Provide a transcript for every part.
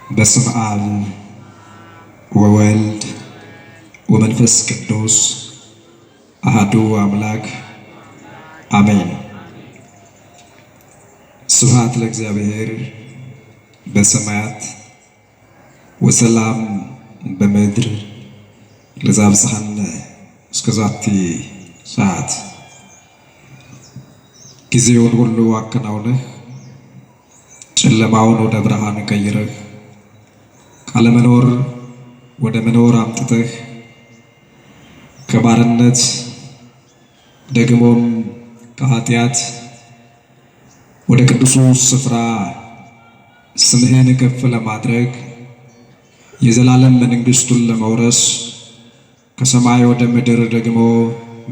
በስመ አብ ወወልድ ወመንፈስ ቅዱስ አሐዱ አምላክ አሜን። ስብሐት ለእግዚአብሔር በሰማያት ወሰላም በምድር ለዘአብጽሐነ እስከዛቲ ሰዓት። ጊዜውን ሁሉ አከናውነህ ጨለማውን ወደ ብርሃን ቀይረህ ካለመኖር ወደ መኖር አምጥተህ ከባርነት ደግሞም ከኃጢአት ወደ ቅዱሱ ስፍራ ስምህን ከፍ ለማድረግ የዘላለም መንግሥቱን ለመውረስ ከሰማይ ወደ ምድር ደግሞ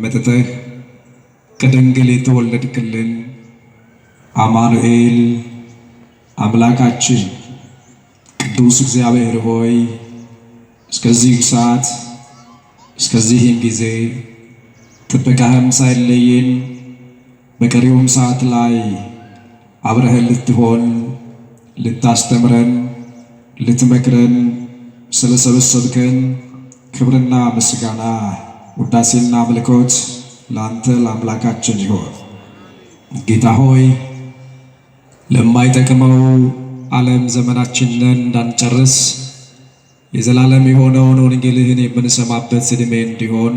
መጥተህ ከድንግል የተወለድክልን አማኑኤል አምላካችን ቅዱስ እግዚአብሔር ሆይ እስከዚህ ሰዓት እስከዚህም ጊዜ ጥበቃህም ሳይለየን በቀሪውም ሰዓት ላይ አብረህን ልትሆን ልታስተምረን ልትመክረን ስለሰበሰብከን ክብርና ምስጋና ውዳሴና አምልኮት ለአንተ ለአምላካችን ይሆን። ጌታ ሆይ ለማይጠቅመው ዓለም ዘመናችንን እንዳንጨርስ የዘላለም የሆነውን ወንጌልህን የምንሰማበት ዕድሜ እንዲሆን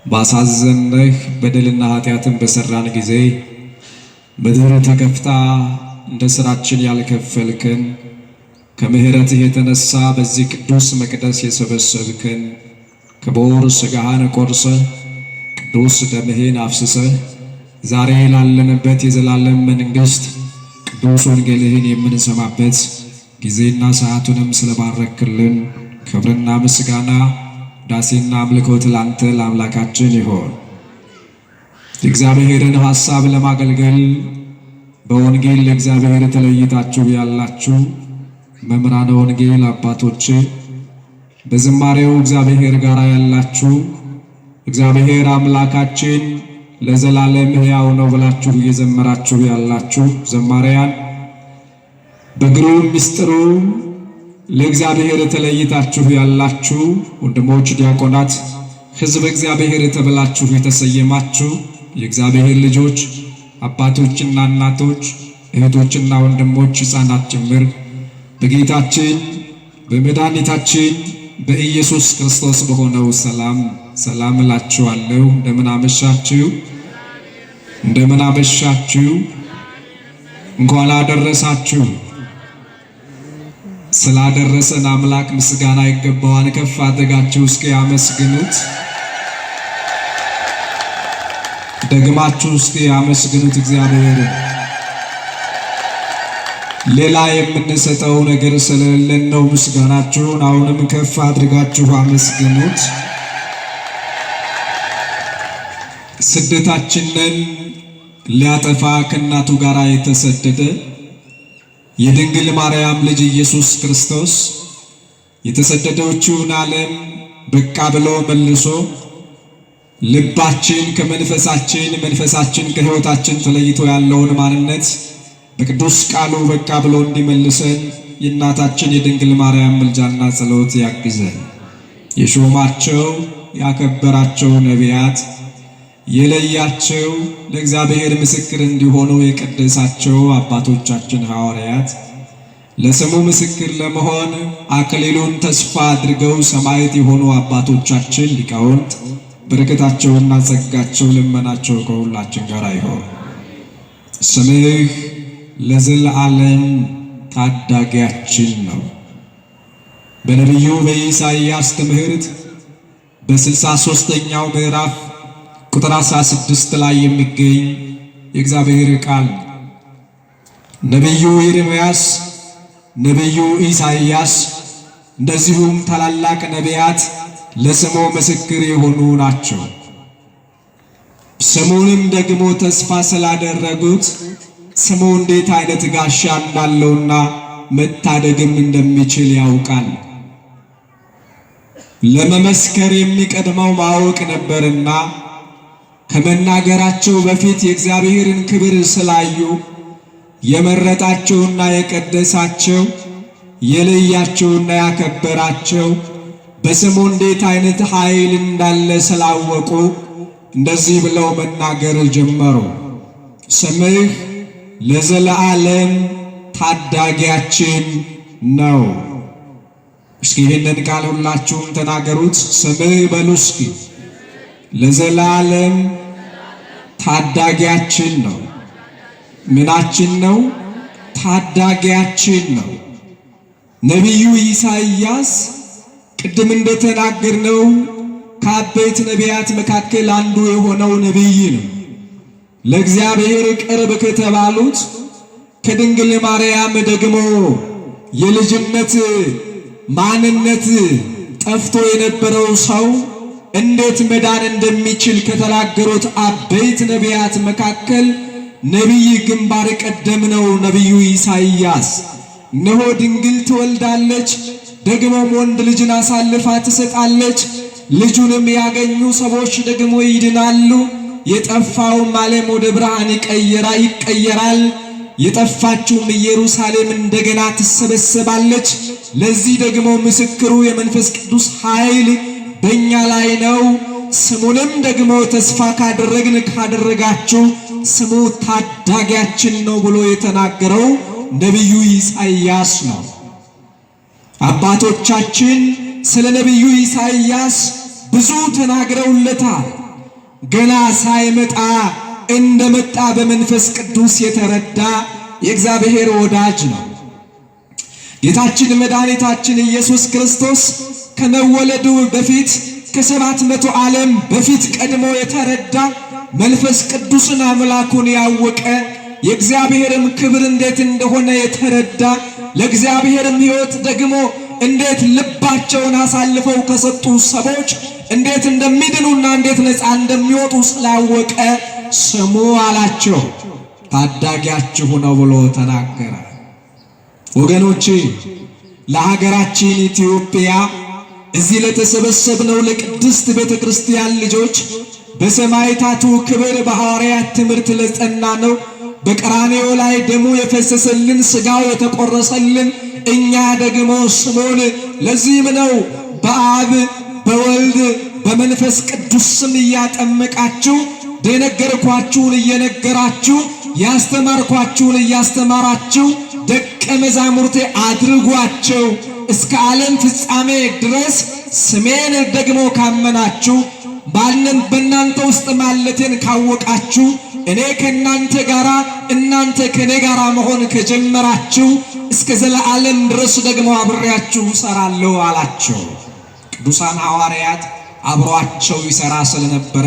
ባሳዘንህ በደልና ኃጢአትን በሠራን ጊዜ ምድር ተከፍታ እንደ ሥራችን ያልከፈልክን ከምሕረትህ የተነሳ በዚህ ቅዱስ መቅደስ የሰበሰብክን ክቡር ሥጋህን ቆርሰህ ቅዱስ ደምህን አፍስሰህ ዛሬ ላለንበት የዘላለም መንግሥት ቅዱስ ወንጌልህን የምንሰማበት ጊዜና ሰዓቱንም ስለባረክልን ክብርና ምስጋና ዳሴና አምልኮት ላንተ ለአምላካችን ይሆን። የእግዚአብሔርን ሐሳብ ለማገልገል በወንጌል ለእግዚአብሔር ተለይታችሁ ያላችሁ መምህራነ ወንጌል አባቶች፣ በዝማሬው እግዚአብሔር ጋር ያላችሁ እግዚአብሔር አምላካችን ለዘላለም ሕያው ነው ብላችሁ እየዘመራችሁ ያላችሁ ዘማሪያን፣ በግሩም ምስጢሩ ለእግዚአብሔር ተለይታችሁ ያላችሁ ወንድሞች ዲያቆናት፣ ሕዝበ እግዚአብሔር ተብላችሁ የተሰየማችሁ የእግዚአብሔር ልጆች አባቶችና እናቶች፣ እህቶችና ወንድሞች፣ ሕፃናት ጭምር በጌታችን በመድኃኒታችን በኢየሱስ ክርስቶስ በሆነው ሰላም እላችኋለሁ። እንደምን አመሻችሁ? እንደምን አመሻችሁ? እንኳን አደረሳችሁ። ስላደረሰን አምላክ ምስጋና ይገባዋል። ከፍ አድርጋችሁ እስኪ አመስግኑት። ደግማችሁ እስኪ አመስግኑት እግዚአብሔር። ሌላ የምንሰጠው ነገር ስለሌለን ነው ምስጋናችሁን አሁንም ከፍ አድርጋችሁ አመስግኑት። ስደታችንን ሊያጠፋ ከእናቱ ጋር የተሰደደ የድንግል ማርያም ልጅ ኢየሱስ ክርስቶስ የተሰደደችውን ዓለም በቃ ብሎ መልሶ ልባችን ከመንፈሳችን መንፈሳችን ከሕይወታችን ተለይቶ ያለውን ማንነት በቅዱስ ቃሉ በቃ ብሎ እንዲመልሰን የእናታችን የድንግል ማርያም ምልጃና ጸሎት ያግዘን። የሾማቸው ያከበራቸው ነቢያት የለያቸው ለእግዚአብሔር ምስክር እንዲሆኑ የቀደሳቸው አባቶቻችን ሐዋርያት ለስሙ ምስክር ለመሆን አክሊሉን ተስፋ አድርገው ሰማዕት የሆኑ አባቶቻችን ሊቃውንት በረከታቸውና ጸጋቸው ልመናቸው ከሁላችን ጋር ይሁን። ስምህ ለዘላለም ታዳጊያችን ነው። በነቢዩ በኢሳይያስ ትምህርት በ63ኛው ምዕራፍ ቁጥር 16 ላይ የሚገኝ የእግዚአብሔር ቃል ነቢዩ ኤርምያስ፣ ነቢዩ ኢሳይያስ እንደዚሁም ታላላቅ ነቢያት ለስሙ ምስክር የሆኑ ናቸው። ስሙንም ደግሞ ተስፋ ስላደረጉት ስሙ እንዴት አይነት ጋሻ እንዳለውና መታደግም እንደሚችል ያውቃል። ለመመስከር የሚቀድመው ማወቅ ነበርና ከመናገራቸው በፊት የእግዚአብሔርን ክብር ስላዩ የመረጣቸውና የቀደሳቸው የለያቸውና ያከበራቸው በስሙ እንዴት አይነት ኃይል እንዳለ ስላወቁ እንደዚህ ብለው መናገር ጀመሩ። ስምህ ለዘለዓለም ታዳጊያችን ነው። እስኪ ይህንን ቃል ሁላችሁም ተናገሩት። ስምህ በሉ እስኪ። ለዘላለም ታዳጊያችን ነው። ምናችን ነው? ታዳጊያችን ነው። ነቢዩ ኢሳይያስ ቅድም እንደተናገርነው ከአበይት ነቢያት መካከል አንዱ የሆነው ነቢይ ነው። ለእግዚአብሔር ቅርብ ከተባሉት ከድንግል ማርያም ደግሞ የልጅነት ማንነት ጠፍቶ የነበረው ሰው እንዴት መዳን እንደሚችል ከተናገሩት አበይት ነቢያት መካከል ነቢይ ግንባር ቀደም ነው ነቢዩ ኢሳይያስ። እነሆ ድንግል ትወልዳለች፣ ደግሞም ወንድ ልጅን አሳልፋ ትሰጣለች፣ ልጁንም ያገኙ ሰዎች ደግሞ ይድናሉ፣ የጠፋውም ዓለም ወደ ብርሃን ይቀየራል፣ የጠፋችውም ኢየሩሳሌም እንደገና ትሰበሰባለች። ለዚህ ደግሞ ምስክሩ የመንፈስ ቅዱስ ኃይል በእኛ ላይ ነው። ስሙንም ደግሞ ተስፋ ካደረጋችሁ ስሙ ታዳጊያችን ነው ብሎ የተናገረው ነቢዩ ኢሳይያስ ነው። አባቶቻችን ስለ ነቢዩ ኢሳይያስ ብዙ ተናግረውለታል። ገና ሳይመጣ እንደመጣ በመንፈስ ቅዱስ የተረዳ የእግዚአብሔር ወዳጅ ነው። ጌታችን መድኃኒታችን ኢየሱስ ክርስቶስ ከመወለዱ በፊት ከ700 ዓለም በፊት ቀድሞ የተረዳ መንፈስ ቅዱስን አምላኩን ያወቀ የእግዚአብሔርም ክብር እንዴት እንደሆነ የተረዳ ለእግዚአብሔርም ሕይወት ደግሞ እንዴት ልባቸውን አሳልፈው ከሰጡ ሰዎች እንዴት እንደሚድኑና እንዴት ነፃ እንደሚወጡ ስላወቀ ስሙ አላቸው ታዳጊያችሁ ነው ብሎ ተናገረ። ወገኖቼ ለሀገራችን ኢትዮጵያ እዚህ ለተሰበሰብነው ለቅድስት ቤተክርስቲያን ልጆች በሰማዕታቱ ክብር በሐዋርያት ትምህርት ለጸና ነው በቀራንዮ ላይ ደሙ የፈሰሰልን ሥጋው የተቆረሰልን እኛ ደግሞ ስሙን ለዚህም ነው በአብ በወልድ በመንፈስ ቅዱስ ስም እያጠመቃችሁ የነገርኳችሁን እየነገራችሁ ያስተማርኳችሁን እያስተማራችሁ ደቀ መዛሙርቴ አድርጓቸው እስከ ዓለም ፍጻሜ ድረስ ስሜን ደግሞ ካመናችሁ በእናንተ ውስጥ ማለቴን ካወቃችሁ እኔ ከእናንተ ጋራ እናንተ ከኔ ጋራ መሆን ከጀመራችሁ እስከ ዘላለም ድረስ ደግሞ አብሬያችሁ እሰራለሁ አላቸው። ቅዱሳን ሐዋርያት አብሯቸው ይሰራ ስለነበረ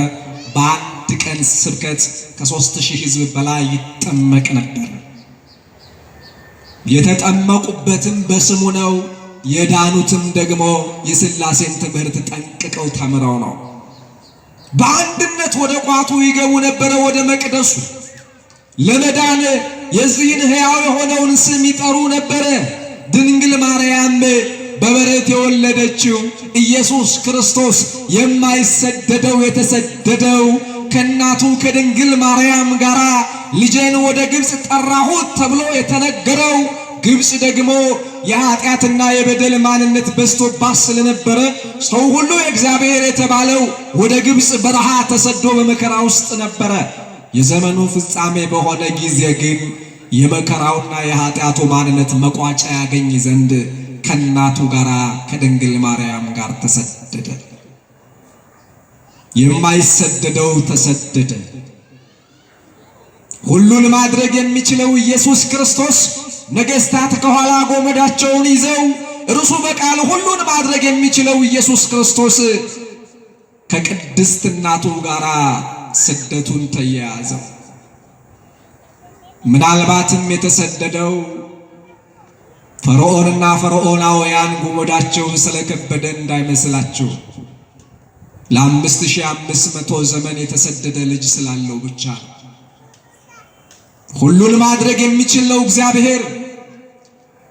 በአንድ ቀን ስብከት ከ3000 ሕዝብ በላይ ይጠመቅ ነበር። የተጠመቁበትም በስሙ ነው። የዳኑትም ደግሞ የሥላሴን ትምህርት ጠንቅቀው ተምረው ነው። በአንድነት ወደ ቋቱ ይገቡ ነበረ፣ ወደ መቅደሱ ለመዳን የዚህን ሕያው የሆነውን ስም ይጠሩ ነበረ። ድንግል ማርያም በበረት የወለደችው ኢየሱስ ክርስቶስ የማይሰደደው የተሰደደው ከእናቱ ከድንግል ማርያም ጋር ልጄን ወደ ግብፅ ጠራሁት ተብሎ የተነገረው ግብፅ ደግሞ የኃጢአትና የበደል ማንነት በዝቶባት ስለነበረ ሰው ሁሉ የእግዚአብሔር የተባለው ወደ ግብፅ በረሃ ተሰዶ በመከራ ውስጥ ነበረ። የዘመኑ ፍጻሜ በሆነ ጊዜ ግን የመከራውና የኃጢአቱ ማንነት መቋጫ ያገኝ ዘንድ ከእናቱ ጋር ከድንግል ማርያም ጋር ተሰደደ። የማይሰደደው ተሰደደ። ሁሉን ማድረግ የሚችለው ኢየሱስ ክርስቶስ ነገሥታት ከኋላ ጎመዳቸውን ይዘው እርሱ በቃል ሁሉን ማድረግ የሚችለው ኢየሱስ ክርስቶስ ከቅድስት እናቱ ጋር ስደቱን ተያያዘው። ምናልባትም የተሰደደው ፈርዖንና ፈርዖናውያን ጎመዳቸው ስለከበደ እንዳይመስላችሁ ለ5500 ዘመን የተሰደደ ልጅ ስላለው ብቻ ነው። ሁሉን ማድረግ የሚችለው እግዚአብሔር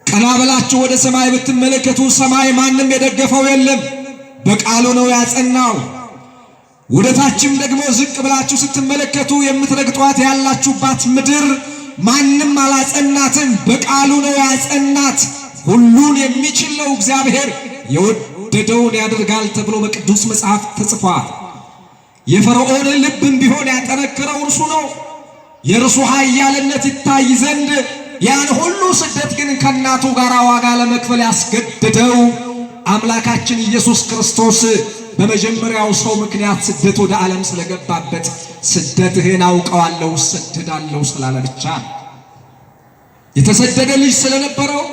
ቀና ብላችሁ ወደ ሰማይ ብትመለከቱ ሰማይ ማንም የደገፈው የለም፣ በቃሉ ነው ያጸናው። ወደ ታችም ደግሞ ዝቅ ብላችሁ ስትመለከቱ የምትረግጧት ያላችሁባት ምድር ማንም አላጸናትም፣ በቃሉ ነው ያጸናት። ሁሉን የሚችል ነው እግዚአብሔር የወደደውን ያደርጋል ተብሎ በቅዱስ መጽሐፍ ተጽፏል። የፈርዖንን ልብም ቢሆን ያጠነከረው እርሱ ነው። የእርሱ ኃያልነት ይታይ ዘንድ ያን ሁሉ ስደት ግን ከእናቱ ጋር ዋጋ ለመክፈል ያስገደደው አምላካችን ኢየሱስ ክርስቶስ በመጀመሪያው ሰው ምክንያት ስደት ወደ ዓለም ስለገባበት ስደትህን አውቀዋለሁ እሰደዳለሁ ስላለ ብቻ የተሰደደ ልጅ ስለነበረው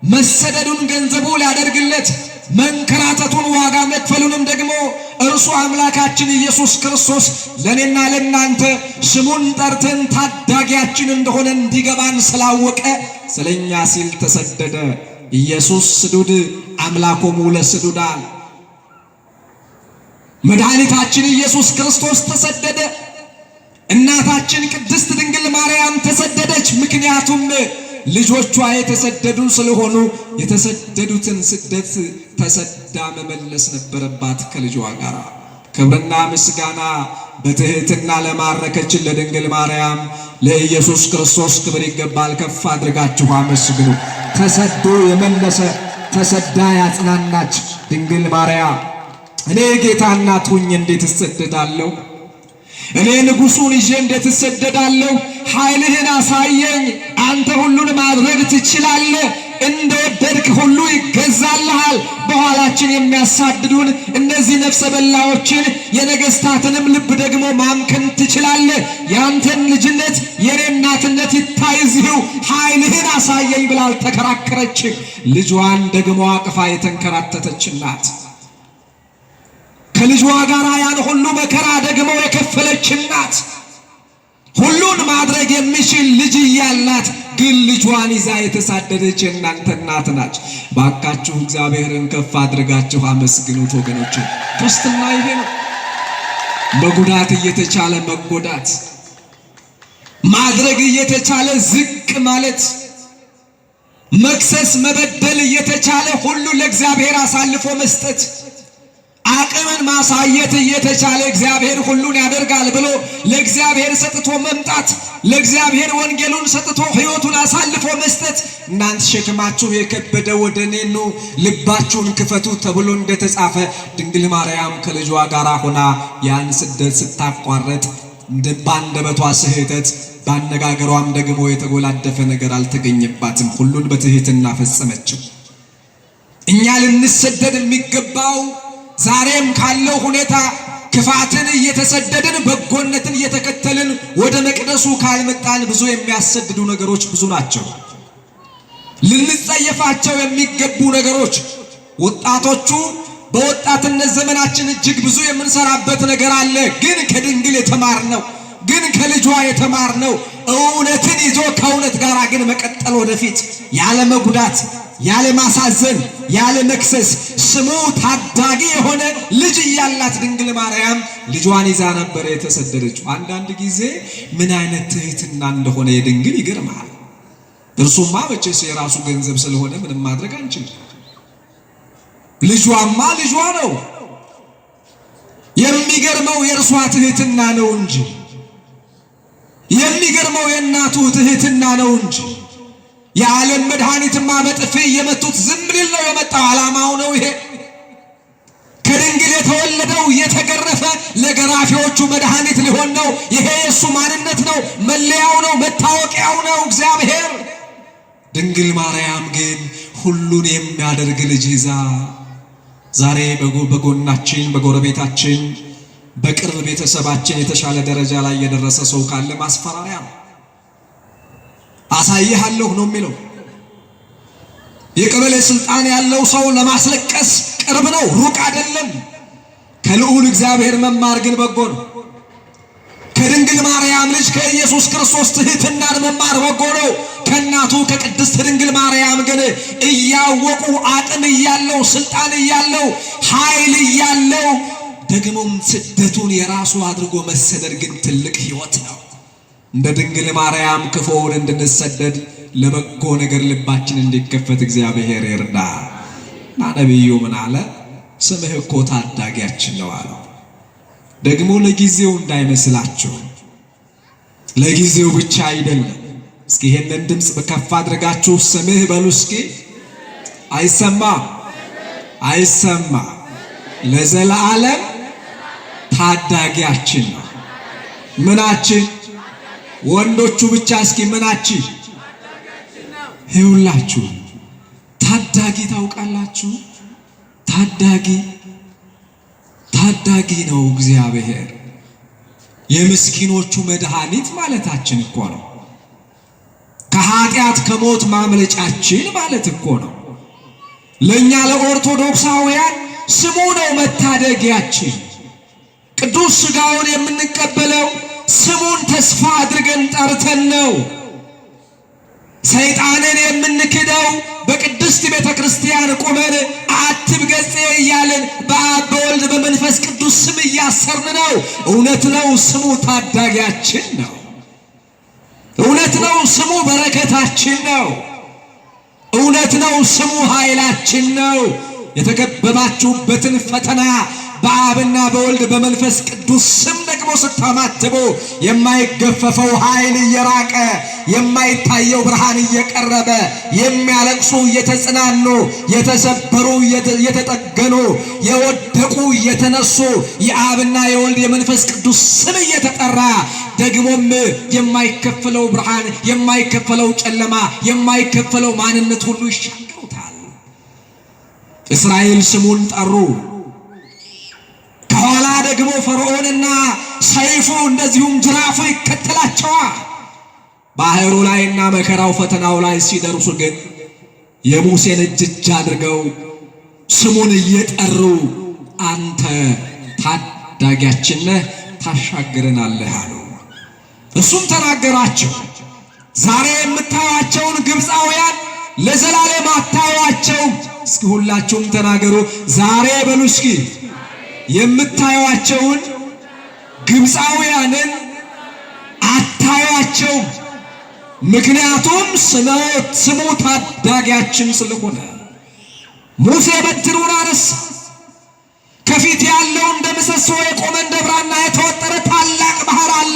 መሰደዱን ገንዘቡ ሊያደርግለት መንከራተቱን ዋጋ መክፈሉንም ደግሞ እርሱ አምላካችን ኢየሱስ ክርስቶስ ለኔና ለናንተ ስሙን ጠርተን ታዳጊያችን እንደሆነ እንዲገባን ስላወቀ ስለኛ ሲል ተሰደደ። ኢየሱስ ስዱድ አምላኮሙ ለስዱዳን መድኃኒታችን ኢየሱስ ክርስቶስ ተሰደደ። እናታችን ቅድስት ድንግል ማርያም ተሰደደች። ምክንያቱም ልጆቿ የተሰደዱ ስለሆኑ የተሰደዱትን ስደት ተሰዳ መመለስ ነበረባት ከልጇ ጋር። ክብርና ምስጋና በትህትና ለማረከችን ለድንግል ማርያም ለኢየሱስ ክርስቶስ ክብር ይገባል። ከፍ አድርጋችሁ አመስግኑ። ተሰዶ የመለሰ ተሰዳ ያጽናናች ድንግል ማርያም እኔ ጌታ እናት ሆኜ እንዴት እሰደዳለሁ? እኔ ንጉሡን ይዤ እንዴት እሰደዳለሁ? ኃይልህን አሳየኝ፣ አንተ ሁሉን ማድረግ ትችላለህ፣ እንደወደድክ ሁሉ ይገዛልሃል። በኋላችን የሚያሳድዱን እነዚህ ነፍሰ በላዎችን የነገሥታትንም ልብ ደግሞ ማምከን ትችላለህ። ያንተን ልጅነት የኔ እናትነት ይታይ እዚሁ፣ ኃይልህን አሳየኝ ብላ አልተከራከረች። ልጇን ደግሞ አቅፋ የተንከራተተች ናት። ከልጇ ጋር ያን ሁሉ መከራ ደግሞ የከፈለች ናት። ሁሉን ማድረግ የሚችል ልጅ እያላት ግን ልጇን ይዛ የተሳደደች እናንተ እናት ናች። ባካችሁ እግዚአብሔርን ከፍ አድርጋችሁ አመስግኑት ወገኖች። ክርስትና ይሄ ነው። መጉዳት እየተቻለ መጎዳት፣ ማድረግ እየተቻለ ዝቅ ማለት፣ መክሰስ መበደል እየተቻለ ሁሉ ለእግዚአብሔር አሳልፎ መስጠት፣ አቅምን ማሳየት እየተቻለ እግዚአብሔር ሁሉን ያደርጋል ብሎ ለእግዚአብሔር ሰጥቶ መምጣት፣ ለእግዚአብሔር ወንጌሉን ሰጥቶ ሕይወቱን አሳልፎ መስጠት። እናንተ ሸክማችሁ የከበደ ወደ እኔ ኑ ልባችሁን ክፈቱ ተብሎ እንደተጻፈ ድንግል ማርያም ከልጇ ጋር ሆና ያን ስደት ስታቋረጥ በአንደበቷ ስህተት ባነጋገሯም ደግሞ የተጎላደፈ ነገር አልተገኘባትም። ሁሉን በትህትና ፈጸመችው። እኛ ልንሰደድ የሚገባው ዛሬም ካለው ሁኔታ ክፋትን እየተሰደድን በጎነትን እየተከተልን ወደ መቅደሱ ካልመጣን ብዙ የሚያሰድዱ ነገሮች ብዙ ናቸው። ልንጸየፋቸው የሚገቡ ነገሮች ወጣቶቹ በወጣትነት ዘመናችን እጅግ ብዙ የምንሰራበት ነገር አለ። ግን ከድንግል የተማርነው ግን ከልጇ የተማርነው እውነትን ይዞ ከእውነት ጋር ግን መቀጠል ወደፊት ያለ መጉዳት ያለ ማሳዘን ያለ መክሰስ ስሙ ታዳጊ የሆነ ልጅ እያላት ድንግል ማርያም ልጇን ይዛ ነበር የተሰደደችው። አንዳንድ ጊዜ ምን አይነት ትህትና እንደሆነ የድንግል ይገርማል። እርሱማ መቼስ የራሱ ገንዘብ ስለሆነ ምንም ማድረግ አንችልም። ልጇማ ልጇ ነው። የሚገርመው የእርሷ ትህትና ነው እንጂ የሚገርመው የእናቱ ትህትና ነው እንጂ የዓለም መድኃኒትማ በጥፊ እየመቱት ዝም ሊል ነው የመጣው። ዓላማው ነው ይሄ። ከድንግል የተወለደው የተገረፈ ለገራፊዎቹ መድኃኒት ሊሆን ነው። ይሄ የእሱ ማንነት ነው፣ መለያው ነው፣ መታወቂያው ነው እግዚአብሔር። ድንግል ማርያም ግን ሁሉን የሚያደርግ ልጅ ይዛ ዛሬ በጎናችን በጎረቤታችን በቅርብ ቤተሰባችን የተሻለ ደረጃ ላይ የደረሰ ሰው ካለ ማስፈራሪያ ነው። አሳይሃለሁ ነው የሚለው። የቀበሌ ስልጣን ያለው ሰው ለማስለቀስ ቅርብ ነው፣ ሩቅ አይደለም። ከልዑል እግዚአብሔር መማር ግን በጎ ነው። ከድንግል ማርያም ልጅ ከኢየሱስ ክርስቶስ ትህትናን መማር በጎ ነው። ከእናቱ ከቅድስት ድንግል ማርያም ግን እያወቁ አቅም እያለው ስልጣን እያለው ኃይል እያለው ደግሞም ስደቱን የራሱ አድርጎ መሰደድ ግን ትልቅ ሕይወት ነው። እንደ ድንግል ማርያም ክፉውን እንድንሰደድ ለበጎ ነገር ልባችን እንዲከፈት እግዚአብሔር ይርዳ። እና ነቢዩ ምን አለ? ስምህ እኮ ታዳጊያችን ነው አለው። ደግሞ ለጊዜው እንዳይመስላችሁ፣ ለጊዜው ብቻ አይደለም። እስኪ ይሄንን ድምፅ በከፍ አድርጋችሁ ስምህ በሉ እስኪ። አይሰማ አይሰማ ለዘላለም ታዳጊያችን ነው። ምናችን ወንዶቹ ብቻ እስኪ ምናችን ይውላችሁ ታዳጊ ታውቃላችሁ? ታዳጊ ነው እግዚአብሔር። የምስኪኖቹ መድኃኒት ማለታችን እኮ ነው። ከኃጢአት ከሞት ማምለጫችን ማለት እኮ ነው። ለኛ ለኦርቶዶክሳውያን ስሙ ነው መታደጊያችን። ቅዱስ ሥጋውን የምንቀበለው ስሙን ተስፋ አድርገን ጠርተን ነው። ሰይጣንን የምንክደው በቅድስት ቤተ ክርስቲያን ቆመን አትብ ገጼ እያልን በአብ በወልድ በመንፈስ ቅዱስ ስም እያሰርን ነው። እውነት ነው ስሙ ታዳጊያችን ነው። እውነት ነው ስሙ በረከታችን ነው። እውነት ነው ስሙ ኃይላችን ነው። የተከበባችሁበትን ፈተና በአብና በወልድ በመንፈስ ቅዱስ ስም ደግሞ ስታማትቡ የማይገፈፈው ኃይል እየራቀ የማይታየው ብርሃን እየቀረበ የሚያለቅሱ እየተጽናኑ የተሰበሩ እየተጠገኑ የወደቁ እየተነሱ የአብና የወልድ የመንፈስ ቅዱስ ስም እየተጠራ ደግሞም የማይከፈለው ብርሃን የማይከፈለው ጨለማ የማይከፈለው ማንነት ሁሉ ይሻገሩታል። እስራኤል ስሙን ጠሩ። ከኋላ ደግሞ ፈርዖንና ሰይፉ እንደዚሁም ጅራፉ ይከተላቸዋል። ባህሩ ላይና መከራው ፈተናው ላይ ሲደርሱ ግን የሙሴን እጅ አድርገው ስሙን እየጠሩ አንተ ታዳጊያችን ነህ ታሻግረናለህ አሉ። እሱም ተናገራቸው። ዛሬ የምታዩአቸውን ግብፃውያን ለዘላለም አታዩአቸውም። እስኪ ሁላችሁም ተናገሩ ዛሬ በሉ እስኪ የምታዩአቸውን ግብፃውያንን አታዩአቸውም። ምክንያቱም ስሙ ታዳጊያችን ስለሆነ። ሙሴ በትሩን አነሳ። ከፊት ያለው እንደ ምሰሶ የቆመ እንደ ብራና የተወጠረ ታላቅ ባህር አለ።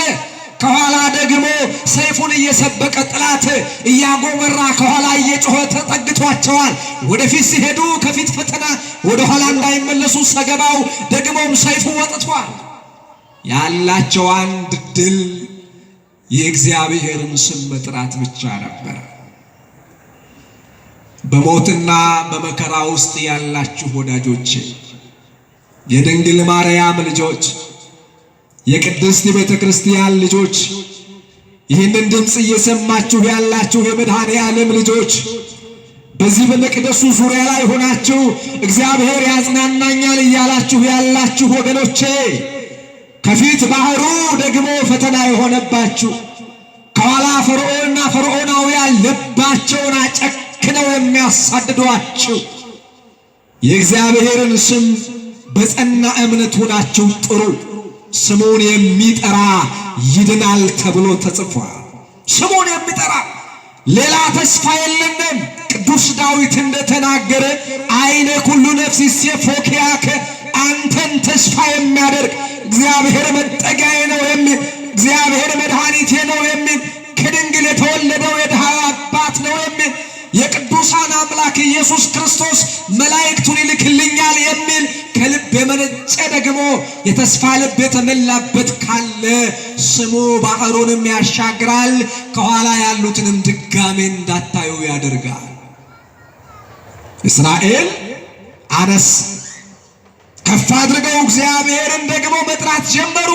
ከኋላ ደግሞ ሰይፉን እየሰበቀ ጠላት እያጎመራ ከኋላ እየጮኸ ተጠግቷቸዋል። ወደፊት ሲሄዱ ከፊት ፈተና፣ ወደ ኋላ እንዳይመለሱ ሰገባው ደግሞም ሰይፉ ወጥቷል። ያላቸው አንድ ድል የእግዚአብሔርን ስም መጥራት ብቻ ነበር። በሞትና በመከራ ውስጥ ያላችሁ ወዳጆቼ፣ የድንግል ማርያም ልጆች፣ የቅድስት ቤተ ክርስቲያን ልጆች፣ ይህንን ድምፅ እየሰማችሁ ያላችሁ የመድኃኔ ዓለም ልጆች፣ በዚህ በመቅደሱ ዙሪያ ላይ ሆናችሁ እግዚአብሔር ያጽናናኛል እያላችሁ ያላችሁ ወገኖቼ፣ ከፊት ባህሩ ደግሞ ፈተና የሆነባችሁ፣ ከኋላ ፈርዖንና ፈርዖናውያን ልባቸውን አጨክነው የሚያሳድዷችሁ፣ የእግዚአብሔርን ስም በጸና እምነት ሆናችሁ ጥሩ። ስሙን የሚጠራ ይድናል ተብሎ ተጽፏል። ስሙን የሚጠራ ሌላ ተስፋ የለንም። ቅዱስ ዳዊት እንደተናገረ አይነ ኩሉ ነፍስ ይሴፎክያከ፣ አንተን ተስፋ የሚያደርግ እግዚአብሔር መጠጊያዬ ነው የሚል፣ እግዚአብሔር መድኃኒቴ ነው የሚል፣ ከድንግል የተወለደው የድሃ አባት ነው የሚል፣ የቅዱሳን አምላክ ኢየሱስ ክርስቶስ መላእክቱን ይልክልኛል የሚል ከልብ የመነጨ ደግሞ የተስፋ ልብ የተመላበት ካለ ስሙ ባህሩንም ያሻግራል፣ ከኋላ ያሉትንም ድጋሜ እንዳታዩ ያደርጋል። እስራኤል አነስ ከፍ አድርገው እግዚአብሔርን ደግሞ መጥራት ጀመሩ።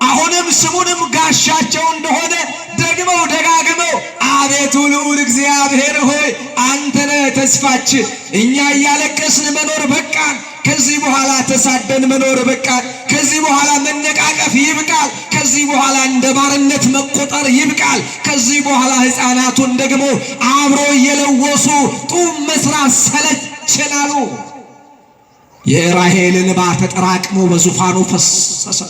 አሁንም ስሙንም ጋሻቸው እንደሆነ ደግመው ደጋግመው አቤቱ ልዑል እግዚአብሔር ሆይ አንተ ነህ ተስፋችን፣ እኛ እያለቀስን መኖር በቃን፣ ከዚህ በኋላ ተሳደን መኖር በቃን፣ ከዚህ በኋላ መነቃቀፍ ይብቃል፣ ከዚህ በኋላ እንደ ባርነት መቆጠር ይብቃል፣ ከዚህ በኋላ ሕፃናቱን ደግሞ አብሮ እየለወሱ ጡም መስራት ሰለቸን አሉ። የራሔል እንባ ተጠራቅሞ በዙፋኑ ፈሰሰ።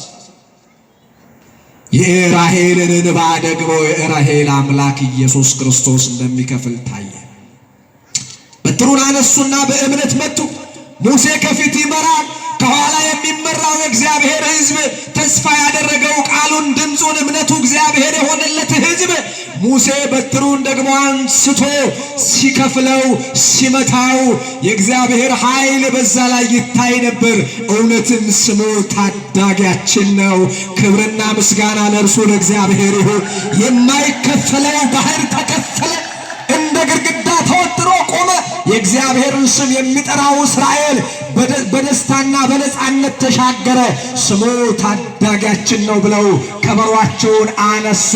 የራሔልን እንባ ደግሞ የራሔል አምላክ ኢየሱስ ክርስቶስ እንደሚከፍል ታየ። በትሩን አነሱና በእምነት መቱ። ሙሴ ከፊት ይመራል፣ ከኋላ የሚመራው የእግዚአብሔር ሕዝብ ተስፋ ያደረገው ቃሉን፣ ድምፁን፣ እምነቱ እግዚአብሔር የሆነለት ሕዝብ ሙሴ በትሩን ደግሞ አንስቶ ሲከፍለው ሲመታው የእግዚአብሔር ኃይል በዛ ላይ ይታይ ነበር። እውነትም ስሙ ታዳጊያችን ነው። ክብርና ምስጋና ለእርሱ ለእግዚአብሔር ይሁን። የማይከፈለው ባህር ተከፈለ፣ እንደ ግድግዳ ተወጥሮ ቆመ። የእግዚአብሔርን ስም የሚጠራው እስራኤል በደስታና በነፃነት ተሻገረ። ስሙ ታዳጊያችን ነው ብለው ከበሯቸውን አነሱ፣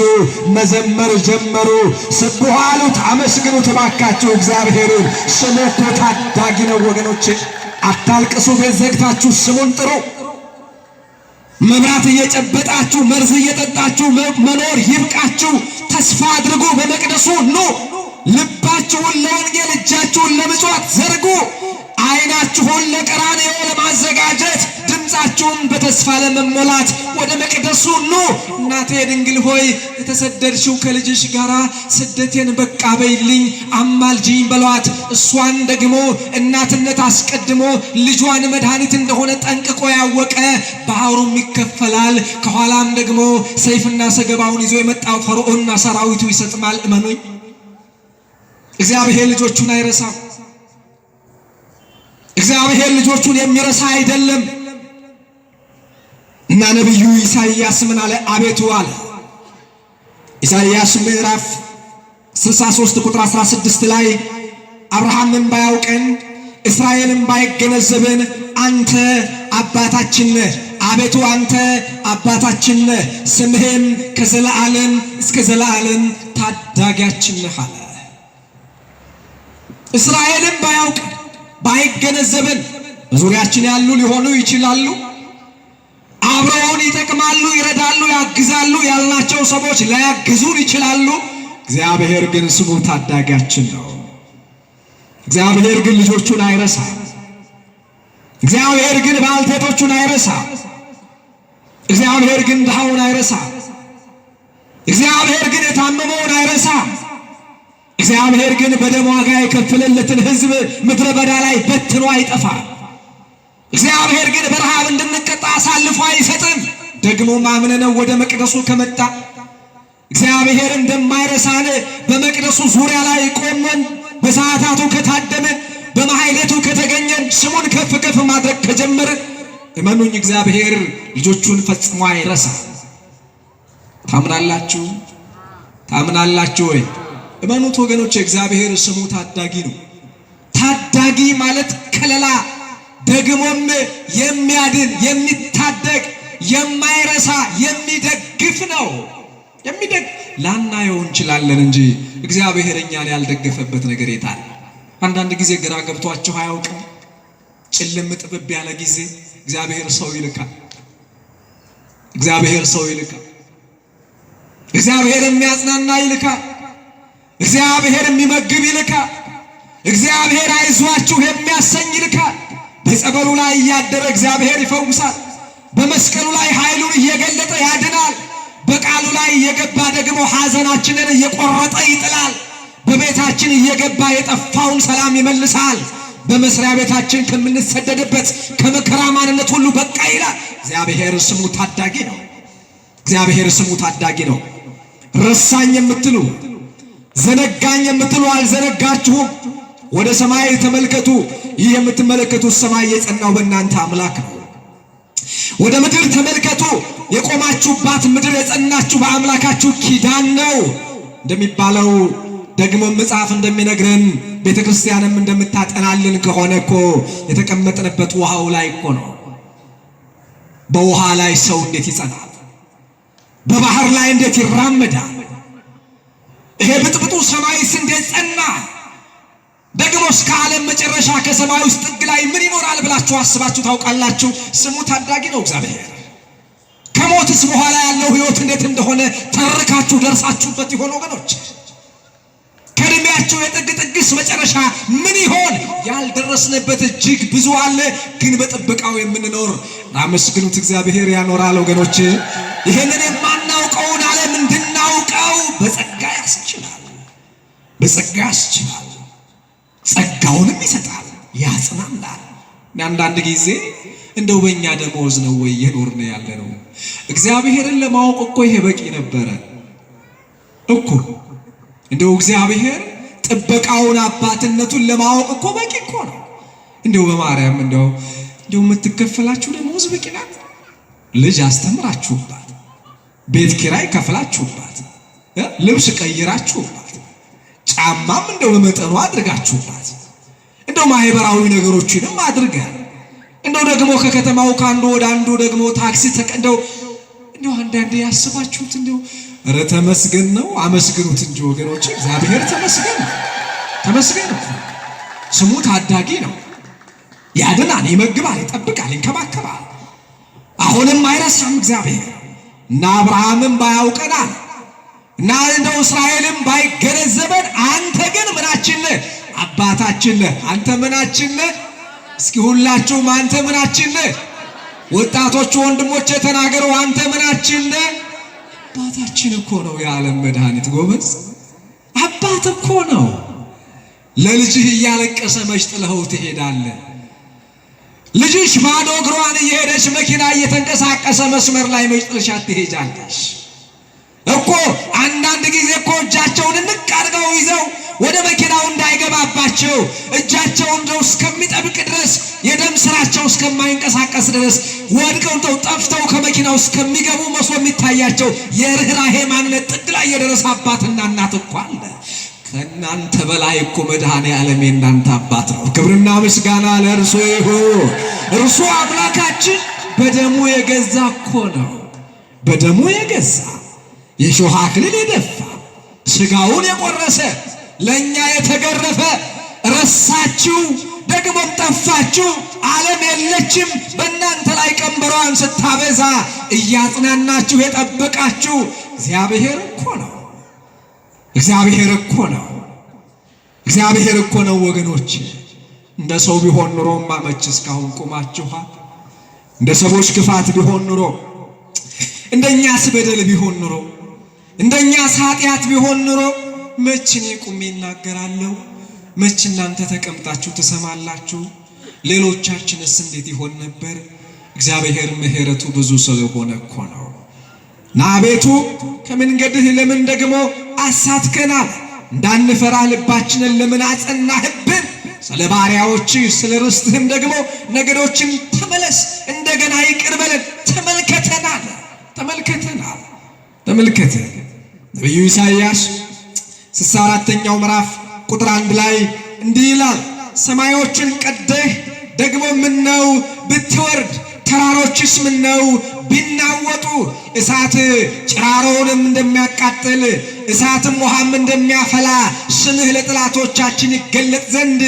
መዘመር ጀመሩ። ስብሑ አሉት፣ አመስግኑት እባካችሁ እግዚአብሔርን። ስሙ እኮ ታዳጊ ነው ወገኖቼ። አታልቅሱ፣ ቤት ዘግታችሁ ስሙን ጥሩ። መብራት እየጨበጣችሁ መርዝ እየጠጣችሁ መኖር ይብቃችሁ። ተስፋ አድርጉ። በመቅደሱ ኑ። ልባችሁን ለወንጌል እጃችሁን ለምጽዋት ዘርጉ። ዓይናችሁን ለቀራንዮ ለማዘጋጀት ድምፃችሁን በተስፋ ለመሞላት ወደ መቅደሱ ኑ። እናቴ ድንግል ሆይ የተሰደድሽው ከልጅሽ ጋር ስደቴን በቃ በይልኝ አማልጅኝ በሏት። እሷን ደግሞ እናትነት አስቀድሞ ልጇን መድኃኒት እንደሆነ ጠንቅቆ ያወቀ ባህሩም ይከፈላል። ከኋላም ደግሞ ሰይፍና ሰገባውን ይዞ የመጣው ፈርዖንና ሰራዊቱ ይሰጥማል። እመኑኝ እግዚአብሔር ልጆቹን አይረሳም። እግዚአብሔር ልጆቹን የሚረሳ አይደለም። እና ነብዩ ኢሳይያስ ምን አለ? አቤቱ አለ ኢሳይያስ ምዕራፍ 63 ቁጥር 16 ላይ አብርሃምን ባያውቀን እስራኤልን ባይገነዘብን አንተ አባታችን ነህ፣ አቤቱ አንተ አባታችን ነህ፣ ስምህም ከዘላለም እስከ ዘላለም ታዳጊያችን ነህ አለ። እስራኤልን ባያውቀን ባይገነዘብን በዙሪያችን ያሉ ሊሆኑ ይችላሉ፣ አብረውን ይጠቅማሉ፣ ይረዳሉ፣ ያግዛሉ ያልናቸው ሰዎች ላያግዙን ይችላሉ። እግዚአብሔር ግን ስሙ ታዳጊያችን ነው። እግዚአብሔር ግን ልጆቹን አይረሳ። እግዚአብሔር ግን ባልቴቶቹን አይረሳ። እግዚአብሔር ግን ድሃውን አይረሳ። እግዚአብሔር ግን የታመመውን አይረሳ። እግዚአብሔር ግን በደም ዋጋ የከፈለለትን ሕዝብ ምድረ በዳ ላይ በትኖ አይጠፋ። እግዚአብሔር ግን በረሃብ እንድንቀጣ አሳልፎ አይሰጥም። ደግሞ ማምነነው ወደ መቅደሱ ከመጣ እግዚአብሔር እንደማይረሳን በመቅደሱ ዙሪያ ላይ ቆመን በሰዓታቱ ከታደመን በማህሌቱ ከተገኘን ስሙን ከፍ ከፍ ማድረግ ከጀመርን እመኑኝ እግዚአብሔር ልጆቹን ፈጽሞ አይረሳ። ታምናላችሁ? ታምናላችሁ ወይ? እመኑት ወገኖች፣ እግዚአብሔር ስሙ ታዳጊ ነው። ታዳጊ ማለት ከለላ፣ ደግሞም የሚያድን የሚታደግ የማይረሳ የሚደግፍ ነው። ላናየው እንችላለን እንጂ እግዚአብሔር እኛን ያልደገፈበት ነገር የታለ? አንዳንድ ጊዜ ግራ ገብቷችሁ አያውቅም? ጭልም ጥብብ ያለ ጊዜ እግዚአብሔር ሰው ይልካል። እግዚአብሔር ሰው ይልካል። እግዚአብሔር የሚያጽናና ይልካል። እግዚአብሔር የሚመግብ ይልካል። እግዚአብሔር አይዟችሁ የሚያሰኝ ይልካል። በጸበሉ ላይ እያደረ እግዚአብሔር ይፈውሳል። በመስቀሉ ላይ ኃይሉን እየገለጠ ያድናል። በቃሉ ላይ እየገባ ደግሞ ሐዘናችንን እየቆረጠ ይጥላል። በቤታችን እየገባ የጠፋውን ሰላም ይመልሳል። በመስሪያ ቤታችን ከምንሰደድበት ከመከራ ማንነት ሁሉ በቃ ይላል። እግዚአብሔር ስሙ ታዳጊ ነው። እግዚአብሔር ስሙ ታዳጊ ነው። ረሳኝ የምትሉ ዘነጋኝ የምትሉ አልዘነጋችሁም። ወደ ሰማይ ተመልከቱ። ይህ የምትመለከቱት ሰማይ የጸናው በእናንተ አምላክ ነው። ወደ ምድር ተመልከቱ። የቆማችሁባት ምድር የጸናችሁ በአምላካችሁ ኪዳን ነው እንደሚባለው ደግሞ መጽሐፍ እንደሚነግረን ቤተክርስቲያንም እንደምታጠናልን ከሆነ እኮ የተቀመጥንበት ውሃው ላይ እኮ ነው። በውሃ ላይ ሰው እንዴት ይጸናል? በባህር ላይ እንዴት ይራመዳል? ይሄ ብጥብጡ ሰማይስ እንዴት ጸና? ደግሞ እስከ ዓለም መጨረሻ ከሰማይ ውስጥ ጥግ ላይ ምን ይኖራል ብላችሁ አስባችሁ ታውቃላችሁ? ስሙ ታዳጊ ነው እግዚአብሔር። ከሞትስ በኋላ ያለው ሕይወት እንዴት እንደሆነ ተርካችሁ ደርሳችሁበት ይሆን ወገኖች? ከእድሜያችሁ የጥግ ጥግስ መጨረሻ ምን ይሆን? ያልደረስንበት እጅግ ብዙ አለ። ግን በጥበቃው የምንኖር አመስግኑት፣ እግዚአብሔር ያኖራል ወገኖች። ይሄንን የማናውቀውን ዓለም እንድናውቀው በጸጋ ያስችላል። በጸጋ ያስችላል። ጸጋውንም ይሰጣል፣ ያጽናናል። አንዳንድ ጊዜ እንደው በእኛ ደሞዝ ነው ወይ የኖርን ያለ ነው? እግዚአብሔርን ለማወቅ እኮ ይሄ በቂ ነበረ እኮ። እንደው እግዚአብሔር ጥበቃውን አባትነቱን ለማወቅ እኮ በቂ እኮ ነው። እንደው በማርያም እንደው የምትከፈላችሁ ደሞዝ በቂ ናት። ልጅ አስተምራችሁባት፣ ቤት ኪራይ ከፍላችሁባት፣ ልብስ ቀይራችሁባት፣ ጫማም እንደው በመጠኑ አድርጋችሁባት፣ እንደው ማህበራዊ ነገሮችንም አድርገን እንደው ደግሞ ከከተማው ካንዱ ወደ አንዱ ደግሞ ታክሲ ተቀንደው እንደው አንዳንዴ ያስባችሁት እንደው ኧረ ተመስገን ነው። አመስግኑት እንጂ ወገኖች፣ እግዚአብሔር ተመስገን ነው። ስሙ ታዳጊ ነው። ያድናል፣ ይመግባል፣ ይጠብቃል፣ ይንከባከባል። አሁንም አይረሳም እግዚአብሔር። እና አብርሃምም ባያውቀናል እና እንደው እስራኤልም ባይገነዘበን አንተ ግን ምናችን ነህ? አባታችን ነህ። አንተ ምናችን ነህ? እስኪ ሁላችሁም አንተ ምናችን ነህ? ወጣቶቹ ወንድሞቼ ተናገሩ። አንተ ምናችን ነህ? አባታችን እኮ ነው የዓለም መድኃኒት። ጎበዝ አባት እኮ ነው። ለልጅህ እያለቀሰ መች ጥለኸው ትሄዳለህ? ልጅሽ ባዶ እግሯን እየሄደች መኪና እየተንቀሳቀሰ መስመር ላይ መች ጥለሻት ትሄጃለሽ? እኮ አንዳንድ ጊዜ እኮ እጃቸውን ንቅ አድርገው ይዘው ወደ መኪናው እንዳይገባባቸው እጃቸውን እንደው እስከሚጠብቅ ድረስ የደም ስራቸው እስከማይንቀሳቀስ ድረስ ወድቀው ጠፍተው ከመኪናው እስከሚገቡ መስሎ የሚታያቸው የርህራሄ ማንነት ጥግ ላይ የደረሰ አባትና እናት እኮ አለ። ከእናንተ በላይ እኮ መድኃኔ ዓለም የእናንተ አባት ነው። ክብርና ምስጋና ለእርሱ ይሁን። እርሱ አምላካችን በደሙ የገዛ እኮ ነው። በደሙ የገዛ የሾህ አክሊል የደፋ ስጋውን የቆረሰ ለኛ የተገረፈ ረሳችሁ ደግሞም ጠፋችሁ ዓለም የለችም በእናንተ ላይ ቀንበሯን ስታበዛ እያጽናናችሁ የጠበቃችሁ እግዚአብሔር እኮ ነው። እግዚአብሔር እኮ ነው ወገኖች። እንደ ሰው ቢሆን ኑሮማ መች እስካሁን ቆማችኋል? እንደ ሰዎች ክፋት ቢሆን ኑሮ፣ እንደኛስ በደል ቢሆን ኑሮ፣ እንደኛስ ኃጢአት ቢሆን ኑሮ መች እኔ ቁሜ እናገራለሁ? መች እናንተ ተቀምጣችሁ ትሰማላችሁ? ሌሎቻችንስ እንዴት ይሆን ነበር? እግዚአብሔር ምሕረቱ ብዙ ስለሆነ እኮ ነው። ናቤቱ ከመንገድህ ለምን ደግሞ አሳትከናል? እንዳንፈራ ልባችንን ለምን አጸናህብን? ስለ ባሪያዎችህ ስለ ርስትህም ደግሞ ነገዶችን ተመለስ፣ እንደገና ይቅር በለን። ተመልከተናል። ነቢዩ ኢሳይያስ 64ኛው ምዕራፍ ቁጥር 1 ላይ እንዲህ ይላል፣ ሰማዮችን ቀደህ ደግሞ ምነው ብትወርድ፣ ተራሮችስ ምነው ቢናወጡ፣ እሳት ጭራሮውንም እንደሚያቃጥል እሳትም ውሃም እንደሚያፈላ ስምህ ለጠላቶቻችን ይገለጥ ዘንድ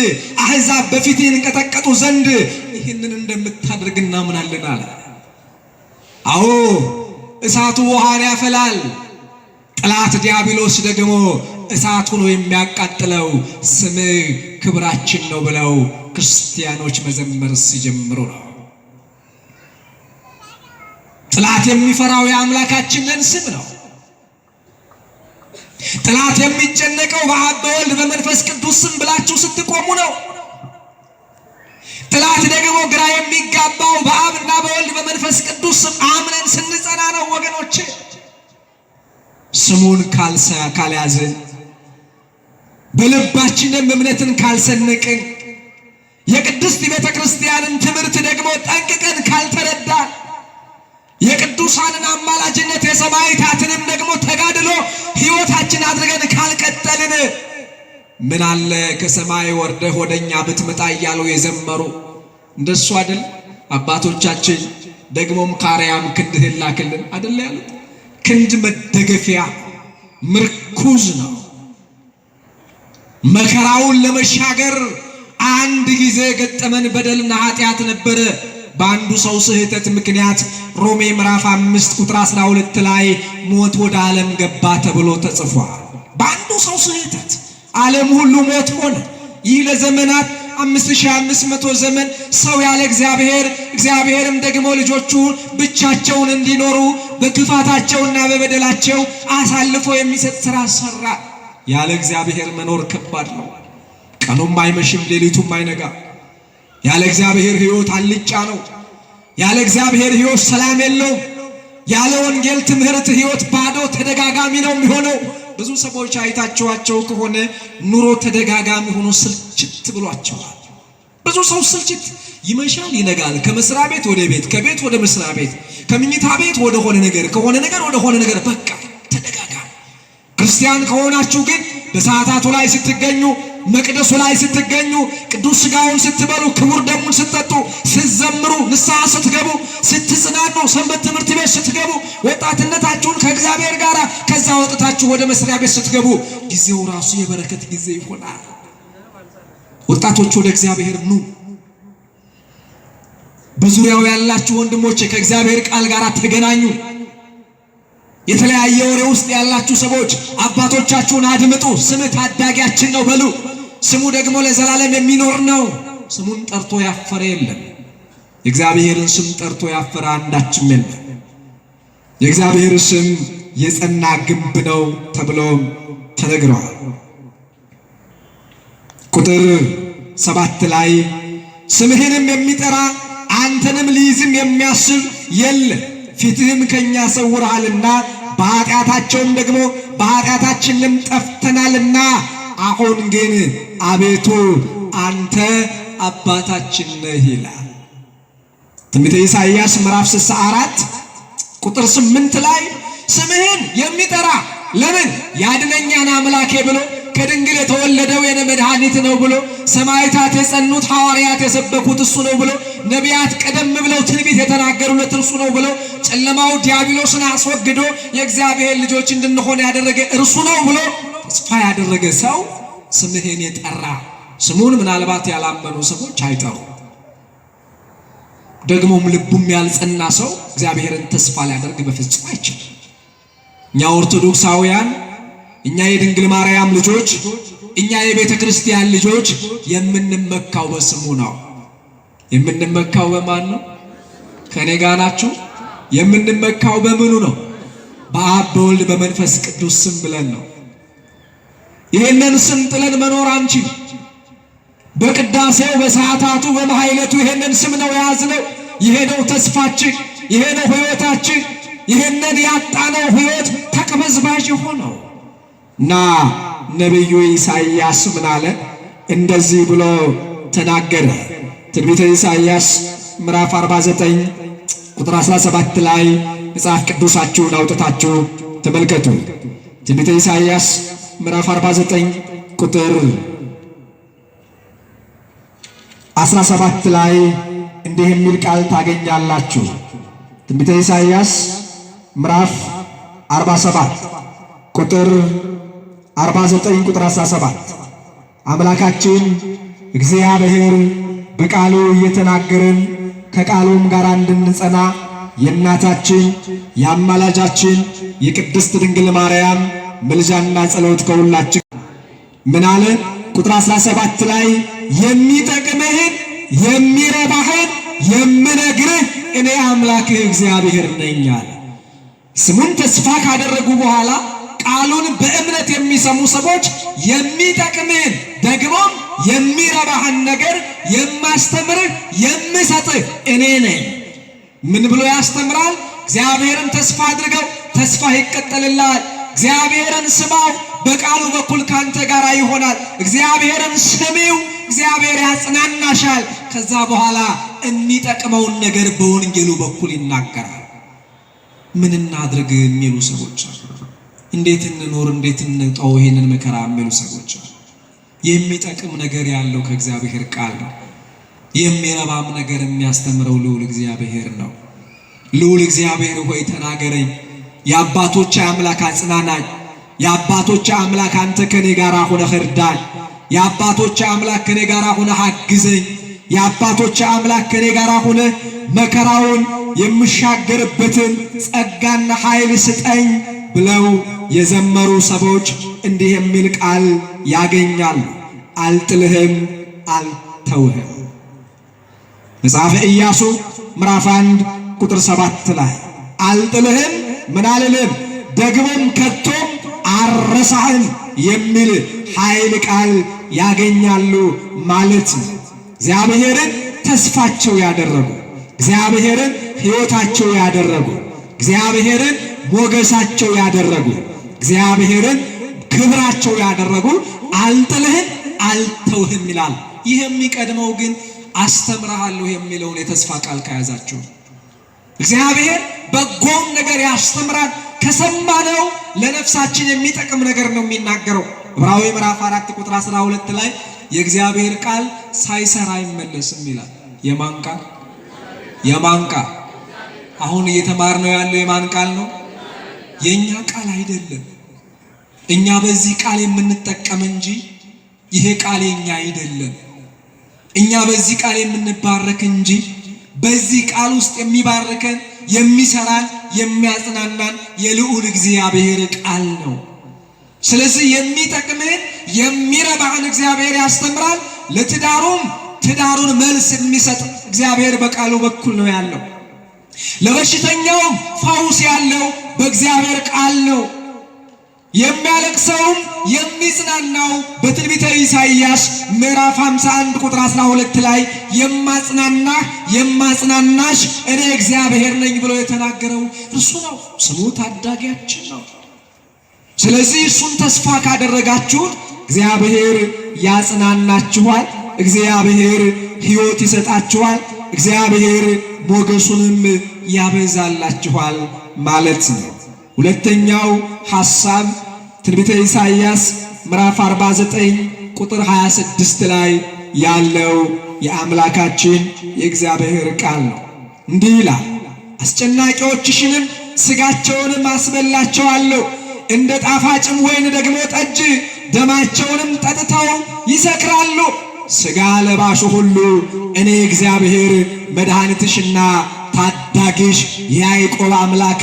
አሕዛብ በፊት ይንቀጠቀጡ ዘንድ ይህንን እንደምታደርግ እናምናለን አለ። አዎ እሳቱ ውሃን ያፈላል። ጠላት ዲያብሎስ ደግሞ እሳት ሆኖ የሚያቃጥለው ስምህ ክብራችን ነው ብለው ክርስቲያኖች መዘመር ሲጀምሩ ነው። ጠላት የሚፈራው የአምላካችንን ስም ነው። ጠላት የሚጨነቀው በአብ በወልድ በመንፈስ ቅዱስ ስም ብላችሁ ስትቆሙ ነው። ጠላት ደግሞ ግራ የሚጋባው በአብና በወልድ በመንፈስ ቅዱስ ስም አምነን ስንጸና ነው ወገኖቼ። ስሙን ካልያዝን፣ በልባችንም እምነትን ካልሰነቅን፣ የቅድስት ቤተ ክርስቲያንን ትምህርት ደግሞ ጠንቅቀን ካልተረዳን፣ የቅዱሳንን አማላጅነት የሰማዕታትንም ደግሞ ተጋድሎ ሕይወታችን አድርገን ካልቀጠልን ምን አለ ከሰማይ ወርደህ ወደኛ ብትመጣ እያሉ የዘመሩ እንደሱ አይደል አባቶቻችን። ደግሞም ካርያም ክንድህን ላክልን አይደል ያሉት። ክንድ መደገፊያ ምርኩዝ ነው። መከራውን ለመሻገር አንድ ጊዜ ገጠመን በደልና ኃጢአት ነበረ። በአንዱ ሰው ስህተት ምክንያት ሮሜ ምዕራፍ 5 ቁጥር 12 ላይ ሞት ወደ ዓለም ገባ ተብሎ ተጽፏል። በአንዱ ሰው ስህተት ዓለም ሁሉ ሞት ሆነ። ይህ ለዘመናት 5500 ዘመን ሰው ያለ እግዚአብሔር፣ እግዚአብሔርም ደግሞ ልጆቹ ብቻቸውን እንዲኖሩ በክፋታቸውና በበደላቸው አሳልፎ የሚሰጥ ሥራ ሰራ። ያለ እግዚአብሔር መኖር ከባድ ነው። ቀኑም አይመሽም ሌሊቱም አይነጋ። ያለ እግዚአብሔር ሕይወት አልጫ ነው። ያለ እግዚአብሔር ሕይወት ሰላም የለውም። ያለ ወንጌል ትምህርት ሕይወት ባዶ ተደጋጋሚ ነው የሚሆነው። ብዙ ሰዎች አይታችኋቸው ከሆነ ኑሮ ተደጋጋሚ ሆኖ ስልችት ብሏቸዋል። ብዙ ሰው ስልችት ይመሻል ይነጋል፣ ከመስሪያ ቤት ወደ ቤት፣ ከቤት ወደ መስሪያ ቤት፣ ከምኝታ ቤት ወደ ሆነ ነገር፣ ከሆነ ነገር ወደ ሆነ ነገር፣ በቃ ተደጋጋሚ። ክርስቲያን ከሆናችሁ ግን በሰዓታቱ ላይ ስትገኙ፣ መቅደሱ ላይ ስትገኙ፣ ቅዱስ ሥጋውን ስትበሉ፣ ክቡር ደሙን ስትጠጡ፣ ስትዘምሩ፣ ንስሐ ስትገቡ፣ ስትጽናኑ፣ ሰንበት ትምህርት ቤት ስትገቡ፣ ወጣትነታችሁን ከእግዚአብሔር ጋር ከዛ ወጥታችሁ ወደ መስሪያ ቤት ስትገቡ ጊዜው ራሱ የበረከት ጊዜ ይሆናል። ወጣቶች ወደ እግዚአብሔር ኑ። በዙሪያው ያላችሁ ወንድሞቼ ከእግዚአብሔር ቃል ጋር ተገናኙ። የተለያየ ወሬ ውስጥ ያላችሁ ሰዎች አባቶቻችሁን አድምጡ። ስም ታዳጊያችን ነው በሉ። ስሙ ደግሞ ለዘላለም የሚኖር ነው። ስሙን ጠርቶ ያፈረ የለም። የእግዚአብሔርን ስም ጠርቶ ያፈረ አንዳችም የለም። የእግዚአብሔር ስም የጸና ግንብ ነው ተብሎ ተነግሯል። ቁጥር 7 ላይ ስምህንም የሚጠራ አንተንም ሊይዝም የሚያስብ የለም፣ ፊትህም ከኛ ሰውረሃልና በኃጢአታቸውም ደግሞ በኃጢአታችንም ጠፍተናልና፣ አሁን ግን አቤቱ አንተ አባታችን ነህ ይላል። ትንቢተ ኢሳይያስ ምዕራፍ 64 ቁጥር 8 ላይ ስምህን የሚጠራ ለምን ያድነኛን አምላኬ ብሎ ከድንግል የተወለደው የኔ መድኃኒት ነው ብሎ ሰማዕታት የጸኑት ሐዋርያት የሰበኩት እሱ ነው ብሎ ነቢያት ቀደም ብለው ትንቢት የተናገሩለት እርሱ ነው ብሎ ጨለማው ዲያብሎስን አስወግዶ የእግዚአብሔር ልጆች እንድንሆን ያደረገ እርሱ ነው ብሎ ተስፋ ያደረገ ሰው ስምህን የጠራ ስሙን ምናልባት ያላመኑ ሰዎች አይጠሩ። ደግሞም ልቡም ያልጸና ሰው እግዚአብሔርን ተስፋ ሊያደርግ በፍጹም አይችልም። እኛ ኦርቶዶክሳውያን፣ እኛ የድንግል ማርያም ልጆች፣ እኛ የቤተ ክርስቲያን ልጆች የምንመካው በስሙ ነው። የምንመካው በማን ነው? ከኔ ጋር ናችሁ? የምንመካው በምኑ ነው? በአብ በወልድ በመንፈስ ቅዱስ ስም ብለን ነው። ይሄንን ስም ጥለን መኖር አንችል። በቅዳሴው በሰዓታቱ በማህሌቱ ይሄንን ስም ነው የያዝነው። ይሄ ነው ተስፋችን፣ ይሄ ነው ሕይወታችን። ይሄንን ያጣነው ሕይወት ተቅበዝባዥ ሆነው እና ነቢዩ ኢሳይያስ ምን አለ? እንደዚህ ብሎ ተናገረ። ትንቢተ ኢሳይያስ ምዕራፍ 49 ቁጥር 17 ላይ መጽሐፍ ቅዱሳችሁን አውጥታችሁ ተመልከቱ። ትንቢተ ኢሳይያስ ምዕራፍ 49 ቁጥር 17 ላይ እንዲህ የሚል ቃል ታገኛላችሁ። ትንቢተ ኢሳይያስ ምዕራፍ 47 ቁጥር 49 ቁጥር 17 አምላካችን እግዚአብሔር በቃሉ እየተናገርን ከቃሉም ጋር እንድንጸና የእናታችን የአማላጃችን የቅድስት ድንግል ማርያም ምልጃና ጸሎት ከሁላችን ምን አለ? ቁጥር 17 ላይ የሚጠቅምህን የሚረባህን የምነግርህ እኔ አምላክህ እግዚአብሔር ነኝ አለ። ስሙን ተስፋ ካደረጉ በኋላ ቃሉን በእምነት የሚሰሙ ሰዎች የሚጠቅምህን ደግሞም የሚረባህን ነገር የማስተምርህ የምሰጥህ እኔ ነኝ። ምን ብሎ ያስተምራል? እግዚአብሔርን ተስፋ አድርገው፣ ተስፋ ይቀጠልልሃል። እግዚአብሔርን ስማው፣ በቃሉ በኩል ካንተ ጋር ይሆናል። እግዚአብሔርን ስሚው፣ እግዚአብሔር ያጽናናሻል። ከዛ በኋላ የሚጠቅመውን ነገር በወንጌሉ በኩል ይናገራል። ምን እናድርግ የሚሉ ሰዎች አሉ። እንዴት እንኖር፣ እንዴት እንውጣው ይሄንን መከራ የሚሉ ሰዎች አሉ። የሚጠቅም ነገር ያለው ከእግዚአብሔር ቃል ነው። የሚረባም ነገር የሚያስተምረው ልዑል እግዚአብሔር ነው። ልዑል እግዚአብሔር ሆይ ተናገረኝ፣ የአባቶች አምላክ አጽናናኝ፣ የአባቶች አምላክ አንተ ከኔ ጋር ሆነህ እርዳኝ፣ የአባቶች አምላክ ከኔ ጋር ሆነህ አግዘኝ፣ የአባቶች አምላክ ከኔ ጋር ሆነህ መከራውን የምሻገርበትን ጸጋና ኃይል ስጠኝ ብለው የዘመሩ ሰዎች እንዲህ የሚል ቃል ያገኛሉ። አልጥልህም አልተውህም። መጽሐፈ ኢያሱ ምዕራፍ 1 ቁጥር 7 ላይ አልጥልህም ምን አልልህም ደግሞም ከቶም አልረሳህም የሚል ኃይል ቃል ያገኛሉ ማለት ነው። እግዚአብሔርን ተስፋቸው ያደረጉ፣ እግዚአብሔርን ሕይወታቸው ያደረጉ፣ እግዚአብሔርን ሞገሳቸው ያደረጉ፣ እግዚአብሔርን ክብራቸው ያደረጉ አልጥልህም አልተውህም ይላል። ይህ የሚቀድመው ግን አስተምርሃለሁ የሚለውን የተስፋ ቃል ከያዛችሁ እግዚአብሔር በጎም ነገር ያስተምራል። ከሰማነው ለነፍሳችን የሚጠቅም ነገር ነው የሚናገረው። ዕብራዊ ምዕራፍ 4 ቁጥር 12 ላይ የእግዚአብሔር ቃል ሳይሰራ አይመለስም ይላል። የማን ቃል? የማን ቃል? አሁን እየተማርነው ያለው የማን ቃል ነው? የኛ ቃል አይደለም። እኛ በዚህ ቃል የምንጠቀም እንጂ ይሄ ቃል የኛ አይደለም። እኛ በዚህ ቃል የምንባረክ እንጂ በዚህ ቃል ውስጥ የሚባርከን የሚሰራን የሚያጽናናን የልዑል እግዚአብሔር ቃል ነው። ስለዚህ የሚጠቅምን የሚረባህን እግዚአብሔር ያስተምራል። ትዳሩን መልስ የሚሰጥ እግዚአብሔር በቃሉ በኩል ነው ያለው። ለበሽተኛውም ፈውስ ያለው በእግዚአብሔር ቃል ነው። የሚያለቅሰውም የሚጽናናው በትንቢተ ኢሳይያስ ምዕራፍ 51 ቁጥር 12 ላይ የማጽናናሽ እኔ እግዚአብሔር ነኝ ብሎ የተናገረው እርሱ ነው። ስሙ ታዳጊያችን ነው። ስለዚህ እሱን ተስፋ ካደረጋችሁት እግዚአብሔር ያጽናናችኋል፣ እግዚአብሔር ሕይወት ይሰጣችኋል፣ እግዚአብሔር ሞገሱንም ያበዛላችኋል ማለት ነው። ሁለተኛው ሐሳብ ትንቢተ ኢሳይያስ ምዕራፍ 49 ቁጥር 26 ላይ ያለው የአምላካችን የእግዚአብሔር ቃል ነው። እንዲህ ይላል፣ አስጨናቂዎችሽንም ሥጋቸውንም አስበላቸዋለሁ፣ እንደ ጣፋጭም ወይን ደግሞ ጠጅ ደማቸውንም ጠጥተው ይሰክራሉ። ሥጋ ለባሹ ሁሉ እኔ እግዚአብሔር መድኃኒትሽና ታዳጊሽ የያዕቆብ አምላክ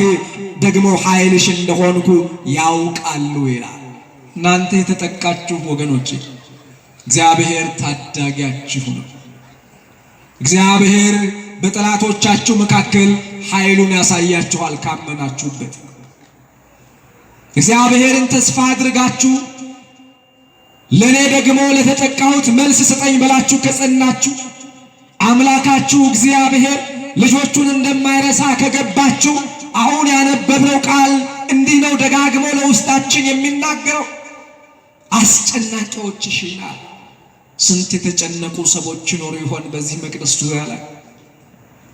ደግሞ ኃይልሽ እንደሆንኩ ያውቃሉ ይላል። እናንተ የተጠቃችሁ ወገኖች እግዚአብሔር ታዳጊያችሁ ነው። እግዚአብሔር በጠላቶቻችሁ መካከል ኃይሉን ያሳያችኋል ካመናችሁበት። እግዚአብሔርን ተስፋ አድርጋችሁ ለኔ ደግሞ ለተጠቃሁት መልስ ስጠኝ ብላችሁ ከጸናችሁ አምላካችሁ እግዚአብሔር ልጆቹን እንደማይረሳ ከገባችሁ አሁን ያነበብነው ቃል እንዲህ ነው ደጋግሞ ለውስጣችን የሚናገረው። አስጨናቂዎችሽ ይላል። ስንት የተጨነቁ ሰዎች ይኖሩ ይሆን በዚህ መቅደስ ዙሪያ ላይ?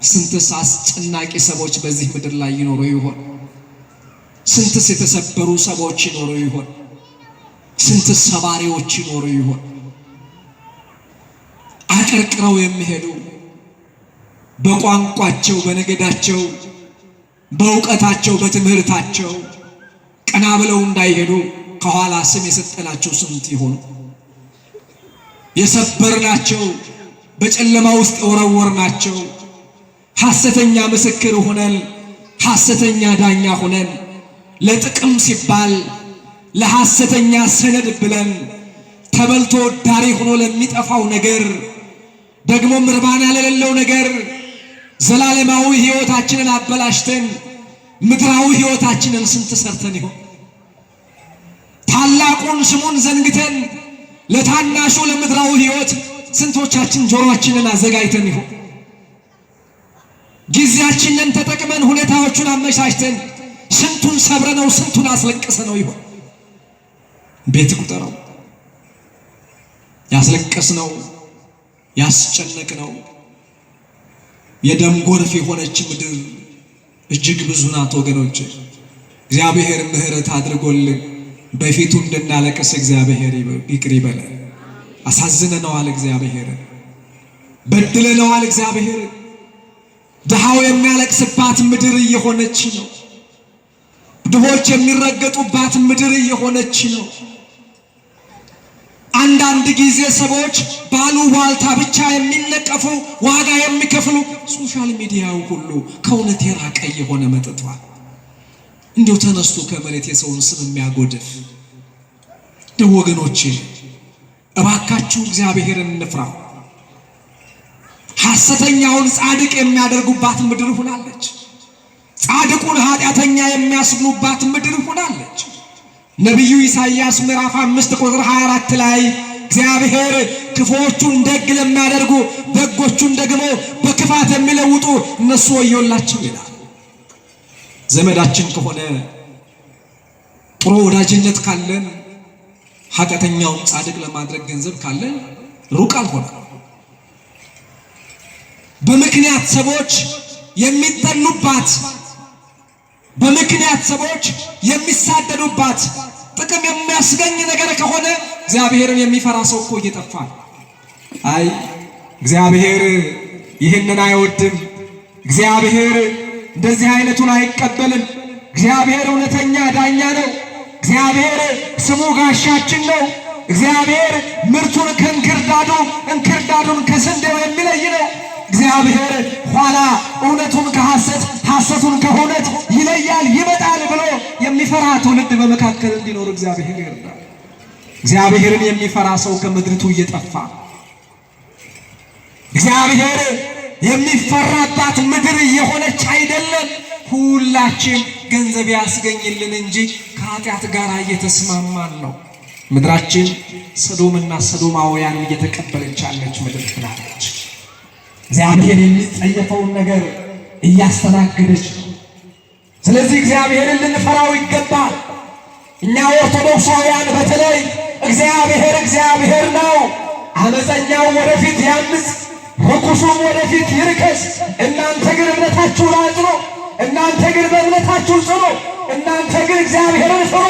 ስንትስ አስጨናቂ ሰዎች በዚህ ምድር ላይ ይኖሩ ይሆን? ስንትስ የተሰበሩ ሰዎች ይኖሩ ይሆን? ስንትስ ሰባሪዎች ይኖሩ ይሆን? አቀርቅረው የሚሄዱ በቋንቋቸው በነገዳቸው በእውቀታቸው በትምህርታቸው ቀና ብለው እንዳይሄዱ ከኋላ ስም የሰጠናቸው ስንት ይሆኑ? የሰበርናቸው በጨለማ ውስጥ የወረወርናቸው ሐሰተኛ ምስክር ሆነን ሐሰተኛ ዳኛ ሆነን ለጥቅም ሲባል ለሐሰተኛ ሰነድ ብለን ተበልቶ ዳሪ ሆኖ ለሚጠፋው ነገር ደግሞ ምርባና ለሌለው ነገር ዘላለማዊ ሕይወታችንን አበላሽተን ምድራዊ ሕይወታችንን ስንት ሰርተን ይሆን? ታላቁን ስሙን ዘንግተን ለታናሹ ለምድራዊ ሕይወት ስንቶቻችን ጆሮአችንን አዘጋጅተን ይሆን? ጊዜያችንን ተጠቅመን ሁኔታዎቹን አመቻችተን ስንቱን ሰብረነው ስንቱን አስለቅሰነው ይሆን? ቤት ቁጠረው። ያስለቀስነው ያስጨነቅነው የደም ጎርፍ የሆነች ምድር እጅግ ብዙ ናት ወገኖች። እግዚአብሔር ምሕረት አድርጎልን በፊቱ እንድናለቅስ እግዚአብሔር ይቅር ይበለን። አሳዝነነዋል፣ እግዚአብሔር በድለነዋል። እግዚአብሔር ድሃው የሚያለቅስባት ምድር እየሆነች ነው። ድሆች የሚረገጡባት ምድር እየሆነች ነው። አንዳንድ ጊዜ ሰዎች ባሉባልታ ብቻ የሚነቀፉ ዋጋ የሚከፍሉ ሶሻል ሚዲያው ሁሉ ከእውነት የራቀ የሆነ መጥቷል። እንዲሁ ተነስቶ ከመሬት የሰውን ስም የሚያጎድፍ ደው ወገኖቼ እባካችሁ እግዚአብሔርን እንፍራው። ሐሰተኛውን ጻድቅ የሚያደርጉባት ምድር ሆናለች። ጻድቁን ኃጢአተኛ የሚያስብሉባት ምድር ሆናለች። ነቢዩ ኢሳይያስ ምዕራፍ 5 ቁጥር 24 ላይ እግዚአብሔር ክፉዎቹን ደግ ለሚያደርጉ ደጎቹን ደግሞ በክፋት የሚለውጡ እነሱ ወዮላቸው ይላል። ዘመዳችን ከሆነ ጥሩ ወዳጅነት ካለን ኃጢአተኛውን ጻድቅ ለማድረግ ገንዘብ ካለ ሩቅ አልሆነ። በምክንያት ሰዎች የሚጠሉባት፣ በምክንያት ሰዎች የሚሳደዱባት ጥቅም የሚያስገኝ ነገር ከሆነ እግዚአብሔርን የሚፈራ ሰው እኮ እየጠፋ አይ እግዚአብሔር ይህንን አይወድም፣ እግዚአብሔር እንደዚህ አይነቱን አይቀበልም፣ እግዚአብሔር እውነተኛ ዳኛ ነው፣ እግዚአብሔር ስሙ ጋሻችን ነው፣ እግዚአብሔር ምርቱን ከእንክርዳዱ እንክርዳዱን ከስንዴው የሚለይ ነው፣ እግዚአብሔር ኋላ እውነቱን ከሐሰት ሐሰቱን ከእውነት ይለያል ይመጣል ብሎ የሚፈራ ትውልድ በመካከል እንዲኖር እግዚአብሔር ይርዳል። እግዚአብሔርን የሚፈራ ሰው ከምድሪቱ እየጠፋ እግዚአብሔር የሚፈራባት ምድር እየሆነች አይደለም። ሁላችን ገንዘብ ያስገኝልን እንጂ ከኃጢአት ጋር እየተስማማን ነው። ምድራችን ሰዶምና ሰዶማውያን እየተቀበለች ያለች ምድር ትላለች። እግዚአብሔር የሚጸየፈውን ነገር እያስተናገደች ነው። ስለዚህ እግዚአብሔርን ልንፈራው ይገባል። እኛ ኦርቶዶክሳውያን በተለይ እግዚአብሔር ነው፣ አመፀኛው ወደፊት ያምፅ፣ ርኩሱም ወደፊት ይርከስ፣ እናንተ ግን እምነታችሁን አጽኑ፣ እናንተ ግን በእምነታችሁ ጽኑ፣ እናንተ ግን እግዚአብሔርን ፍሩ፣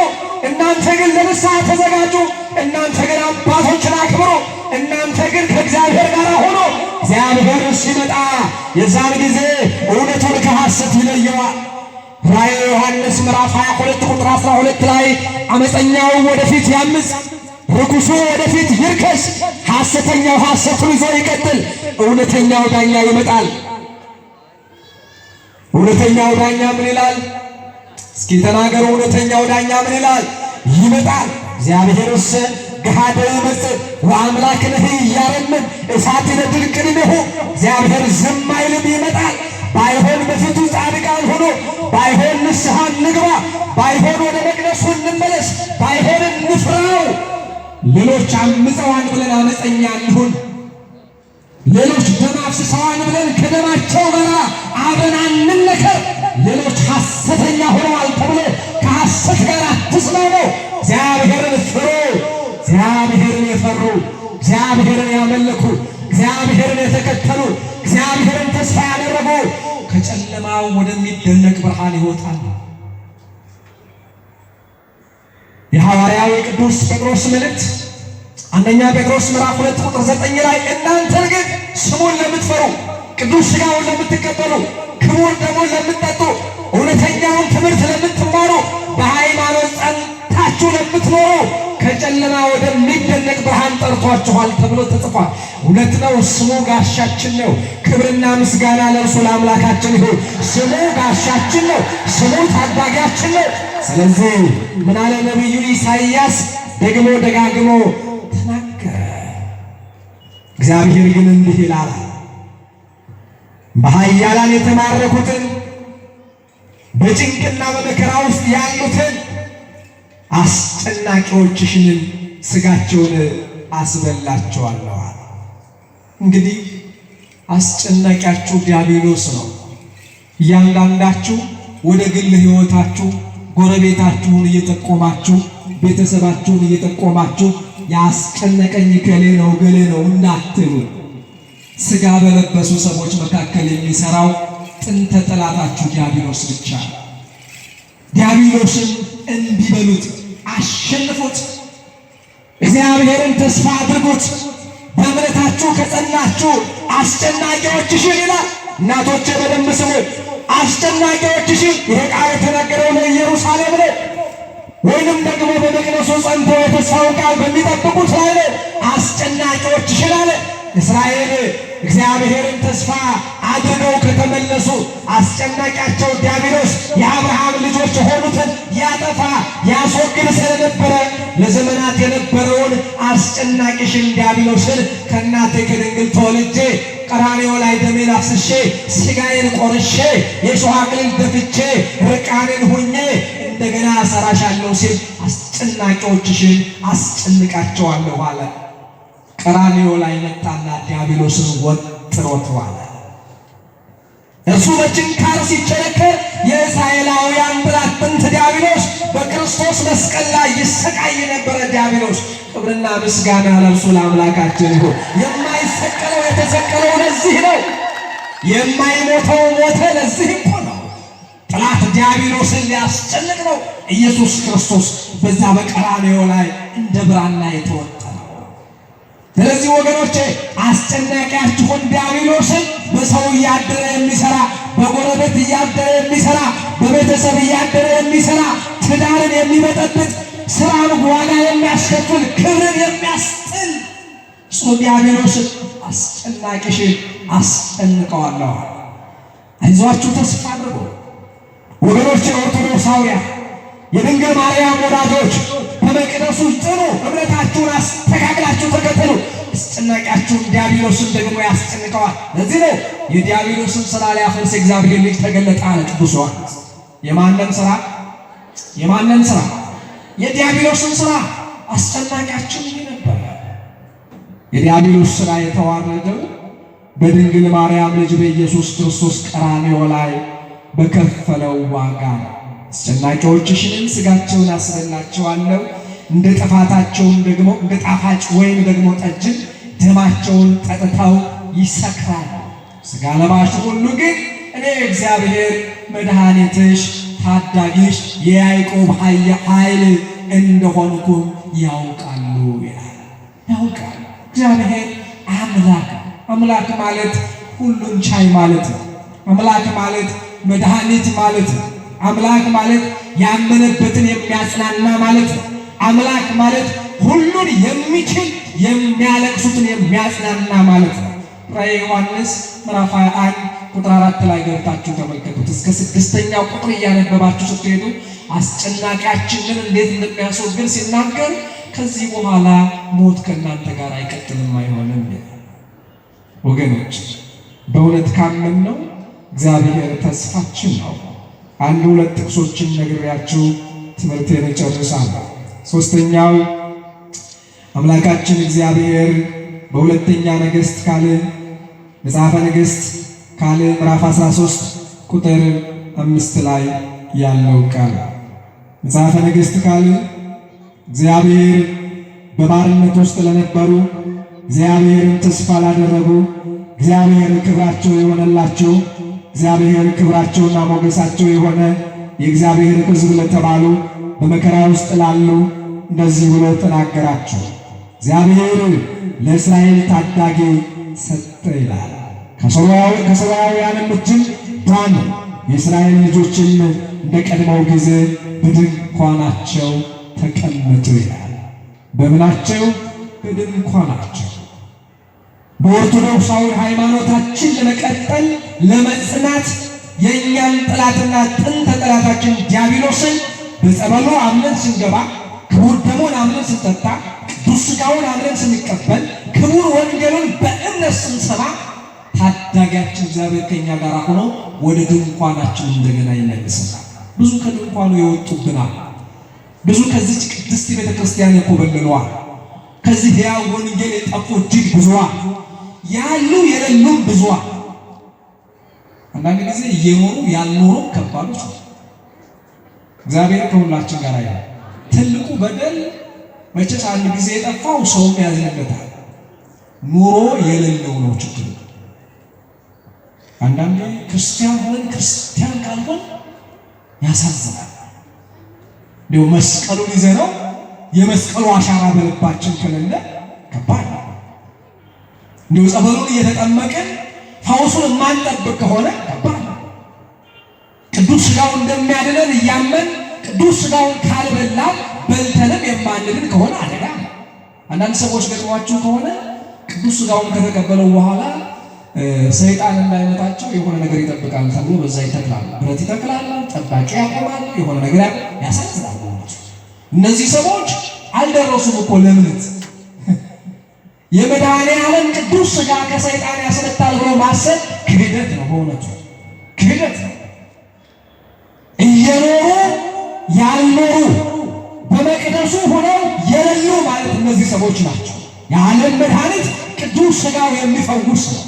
እናንተ ግን ለንስሐ ተዘጋጁ፣ እናንተ ግን አባቶችን አክብሩ፣ እናንተ ግን ከእግዚአብሔር ጋር ሆኖ እግዚአብሔር ሲመጣ የዛን ጊዜ እውነቱን ከሐሰት ይለየዋል። ራእየ ዮሐንስ ምዕራፍ 22 ቁጥር 12 ላይ አመፀኛው ወደፊት ያምፅ፣ ርኩሱ ወደፊት ይርከስ፣ ሐሰተኛው ሐሰቱን ይዞ ይቀጥል፣ እውነተኛው ዳኛ ይመጣል። እውነተኛው ዳኛ ምን ይላል? እስኪ ተናገሩ። እውነተኛው ዳኛ ምን ይላል? ይመጣል። እግዚአብሔርስ ገሃደ ይመጽእ ወአምላክንህ እያረምን እሳት ይነድድ ቅድሜሁ። እግዚአብሔር ዝም አይልም፣ ይመጣል። ባይሆን በፊቱ ጻድቃን ሆኖ፣ ባይሆን ንስሐ እንግባ፣ ባይሆን ወደ መቅደሱ እንመለስ፣ ባይሆን እንፍራው። ሌሎች አምፀዋን ብለን አመፀኛ እንሁን፣ ሌሎች ደም አፍስሰዋን ብለን ከደማቸው ጋር አብረን አንነከር። ሌሎች ሐሰተኛ ሆነዋል ተብሎ ከሐሰት ጋር አትስማሙ። እግዚአብሔርን ፍሩ። እግዚአብሔርን የፈሩ፣ እግዚአብሔርን ያመለኩ፣ እግዚአብሔርን የተከተሉ፣ እግዚአብሔርን ተስፋ ያደረጉ ከጨለማው ወደሚደነቅ ብርሃን ይወጣሉ። የሐዋርያው ቅዱስ ጴጥሮስ መልእክት አንደኛ ጴጥሮስ ምዕራፍ 2 ቁጥር 9 ላይ እናንተ ግን ስሙን ለምትፈሩ፣ ቅዱስ ሥጋውን ለምትቀበሉ፣ ክቡር ደሙን ለምትጠጡ፣ እውነተኛውን ትምህርት ለምትማሩ፣ በሃይማኖት ጸንታችሁ ለምትኖሩ ከጨለማ ወደሚደነቅ ብርሃን ጠርቷችኋል ተብሎ ተጽፏል። እውነት ነው። ስሙ ጋሻችን ነው። ክብርና ምስጋና ለእርሱ ለአምላካችን ይሁን። ስሙ ጋሻችን ነው። ስሙ ታዳጊያችን ነው። ስለዚህ ምን አለ ነቢዩ ኢሳይያስ ደግሞ ደጋግሞ ተናገረ። እግዚአብሔር ግን እንዲህ ይላል፣ በኃያላን የተማረኩትን በጭንቅና በመከራ ውስጥ ያሉትን አስጨናቂዎችሽንም ሥጋቸውን አስበላቸዋለሁ። እንግዲህ አስጨናቂያችሁ ዲያብሎስ ነው። እያንዳንዳችሁ ወደ ግል ሕይወታችሁ ጎረቤታችሁን እየጠቆማችሁ ቤተሰባችሁን እየጠቆማችሁ ያስጨነቀኝ ገሌ ነው ገሌ ነው እንዳትሉ። ሥጋ በለበሱ ሰዎች መካከል የሚሰራው ጥንተ ጠላታችሁ ዲያብሎስ ብቻ። ዲያብሎስን እንዲበሉት አሸንፉት። እግዚአብሔርን ተስፋ አድርጉት። በእምነታችሁ ከጸናችሁ አስጨናቂዎችሽን ይላል። እናቶቼ በደንብ ስሙ። አስጨናቂዎችሽን ይሄ ቃል የተነገረው ለኢየሩሳሌም ነው፣ ወይንም ደግሞ በመቅደሱ ጸንተው የተስፋውን ቃል በሚጠብቁት ላይ ነው። አስጨናቂዎችሽን አለ። እስራኤል እግዚአብሔርን ተስፋ አድርገው ከተመለሱ አስጨናቂያቸው ዲያብሎስ የአብርሃም ልጆች የሆኑትን ያጠፋ ያስወግድ ስለነበረ ለዘመናት የነበረውን አስጨናቂሽን ዲያብሎስን ከእናቴ ከድንግል ተወልጄ ቀራንዮ ላይ ደሜን አፍስሼ ሥጋዬን ቆርሼ የሾህ አክሊል ደፍቼ ርቃኔን ሁኜ እንደገና እሰራሻለሁ ሲል አስጨናቂዎችሽን አስጨንቃቸዋለሁ አለ። ቀራንዮ ላይ መጣና ዲያብሎስን ወጥሮት ዋለ። እርሱ በችንካር ሲቸነከር የእስራኤላውያን ጠላት ጥንት ዲያብሎስ በክርስቶስ መስቀል ላይ ይሰቃይ ነበረ። ዲያብሎስ ክብርና ምስጋና ለእርሱ ለአምላካችን ይሁን። የማይሰቀለው የተሰቀለው ለዚህ ነው። የማይሞተው ሞተ ለዚህ እኮ ነው። ጠላት ዲያብሎስን ሊያስጨንቅ ነው። ኢየሱስ ክርስቶስ በዛ በቀራንዮ ላይ እንደ ብራና የተወጠረ። ስለዚህ ወገኖቼ አስጨናቂያችሁን ዲያብሎስን በሰው እያደረ የሚሰራ፣ በጎረቤት እያደረ የሚሰራ፣ በቤተሰብ እያደረ የሚሰራ፣ ትዳርን የሚበጠብጥ፣ ስራን ዋጋ የሚያስከፍል፣ ክብርን የሚያስጥል እሱ ዲያብሎስን አስጨናቂሽን አስጨንቀዋለሁ። አይዟችሁ ተስፋ አድርጉ ወገኖቼ። ኦርቶዶክሳውያን የድንግል ማርያም ወዳጆች በመቅደሱ ጽኑ፣ እምነታችሁን አስተካክላችሁ ተከተሉ። አስጨናቂያችሁን ዲያብሎስን ደግሞ ያስጨንቀዋል። ለዚህ ነው የዲያብሎስን ስራ ሊያፈርስ እግዚአብሔር ልጅ ተገለጠ አለ ቅዱስ ዮሐንስ። የማንን ስራ? የማንን ስራ? የዲያብሎስን ስራ። አስጨናቂያችን ይህ ነበር። የዲያብሎስ ስራ የተዋረደው በድንግል ማርያም ልጅ በኢየሱስ ክርስቶስ ቀራንዮ ላይ በከፈለው ዋጋ ነው። አስጨናቂዎችሽንም ሥጋቸውን አስበላቸዋለሁ፣ እንደ ጥፋታቸውን ደግሞ እንደ ጣፋጭ ወይም ደግሞ ጠጅን ደማቸውን ጠጥተው ይሰክራሉ። ሥጋ ለባሽ ሁሉ ግን እኔ እግዚአብሔር መድኃኒትሽ ታዳጊሽ የያዕቆብ ኃይል እንደሆንኩም ያውቃሉ ይላል። ያውቃል። እግዚአብሔር አምላክ ማለት ሁሉን ቻይ ማለት ነው። አምላክ ማለት መድኃኒት ማለት ነው። አምላክ ማለት ያመነበትን የሚያጽናና ማለት ነው። አምላክ ማለት ሁሉን የሚችል የሚያለቅሱትን የሚያጽናና ማለት ነው። ራዕየ ዮሐንስ ምዕራፍ 21 ቁጥር 4 ላይ ገብታችሁ ተመልከቱት። እስከ 6ኛው ቁጥር እያነበባችሁ ስትሄዱ አስጨናቂያችንን እንዴት እንደሚያስወግድ ሲናገር ከዚህ በኋላ ሞት ከእናንተ ጋር አይቀጥልም አይሆንም። ወገኖች በእውነት ካመን ነው እግዚአብሔር ተስፋችን ነው። አንድ ሁለት ጥቅሶችን ነግሬያችሁ ትምህርቴን እጨርሳለሁ። ሶስተኛው አምላካችን እግዚአብሔር በሁለተኛ ነገሥት ካልዕ መጽሐፈ ነገሥት ካልዕ ምዕራፍ 13 ቁጥር 5 ላይ ያለው ቃል መጽሐፈ ነገሥት ካልዕ እግዚአብሔር በባርነት ውስጥ ለነበሩ፣ እግዚአብሔርን ተስፋ ላደረጉ፣ እግዚአብሔር ክብራቸው የሆነላቸው፣ እግዚአብሔር ክብራቸውና ሞገሳቸው የሆነ የእግዚአብሔር ሕዝብ ለተባሉ በመከራ ውስጥ ላሉ እንደዚህ ብሎ ተናገራቸው። እግዚአብሔር ለእስራኤል ታዳጊ ሰጠ ይላል። ከሶርያውያንም እጅም ዳኑ። የእስራኤል ልጆችም እንደ ቀድሞው ጊዜ በድንኳናቸው ተቀመጡ ይላል። በምናቸው? በድንኳናቸው። በኦርቶዶክሳዊ ሃይማኖታችን ለመቀጠል ለመጽናት የእኛን ጠላትና ጥንተ ጠላታችን ዲያብሎስን በጸበሉ አምነን ስንገባ፣ ክቡር ደሙን አምነን ስንጠጣ፣ ቅዱስ ሥጋውን አምነን ስንቀበል፣ ክቡር ወንጌሉን በእምነት ስንሰማ ታዳጊያችን እግዚአብሔር ከኛ ጋር ሆኖ ወደ ድንኳናችን እንደገና ይመልሰናል። ብዙ ከድንኳኑ የወጡብናል። ብዙ ከዚች ቅድስት ቤተ ክርስቲያን የኮበለሏል። ከዚህ ሕያው ወንጌል የጠፉ እጅግ ብዙዋል። ያሉ የሌሉም ብዙዋል። አንዳንድ ጊዜ እየኖሩ ያልኖሩ ከባዶች ነው። እግዚአብሔር ከሁላችን ጋር ያለ ትልቁ በደል መቼስ አንድ ጊዜ የጠፋው ሰውም ያዝንለታል። ኑሮ የሌለው ነው ችግሩ። አንዳንዴ ክርስቲያን ሆነን ክርስቲያን ካልሆን ያሳዝናል። እንዲሁ መስቀሉን ይዘነው የመስቀሉ አሻራ በልባችን ከሌለ ከባድ ነው። እንዲሁ ጸበሉን እየተጠመቅን ፈውሱን የማንጠብቅ ከሆነ ከባድ ነው። ቅዱስ ሥጋውን እንደሚያድነን እያመን ቅዱስ ሥጋውን ካልበላን በልተንም የማንድን ከሆነ አደጋ ነው። አንዳንድ ሰዎች ገጥሟችሁ ከሆነ ቅዱስ ሥጋውን ከተቀበለው በኋላ ሰይጣን እንዳይመታቸው የሆነ ነገር ይጠብቃል ተብሎ በዛ ይተክላል፣ ብረት ይተክላል፣ ጠባቂ ያቆማል፣ የሆነ ነገር ያሳዝናል። እነዚህ ሰዎች አልደረሱም እኮ ለእምነት። የመድኃኔዓለም ቅዱስ ሥጋ ከሰይጣን ያስመታል ብሎ ማሰብ ክህደት ነው። በእውነቱ ክህደት ነው። እየኖሩ ያልኖሩ በመቅደሱ ሆነው የሌሉ ማለት እነዚህ ሰዎች ናቸው። የዓለም መድኃኒት ቅዱስ ሥጋው የሚፈውስ ነው።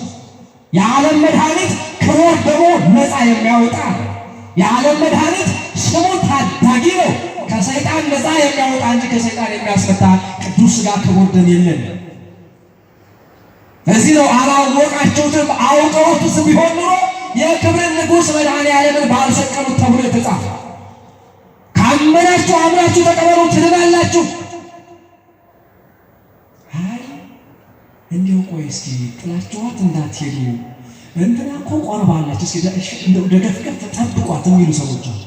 የዓለም መድኃኒት ከሞት ደግሞ ነፃ የሚያወጣ የዓለም መድኃኒት ስሙ ታዳጊ ነው። ከሰይጣን ነፃ የሚያወጣ እንጂ ከሰይጣን የሚያስፈታ ቅዱስ ሥጋ ክቡር ደም የለም። እዚህ ነው አላወቃችሁትም፣ አውቀውትስ ቢሆን ኑሮ የክብርን ንጉሥ መድኃኔዓለምን ባልሰቀሉት ተብሎ የተጻፈ። ካመናችሁ አምናችሁ ተቀበሉ ትድናላችሁ። አይ እንዲሁ ቆይ እስኪ ጥላችኋት እንዳትሄዱ እንትና እኮ ቆርባለች እስኪ እንደው ደገፍገፍ ጠብቋት የሚሉ ሰዎች አሉ።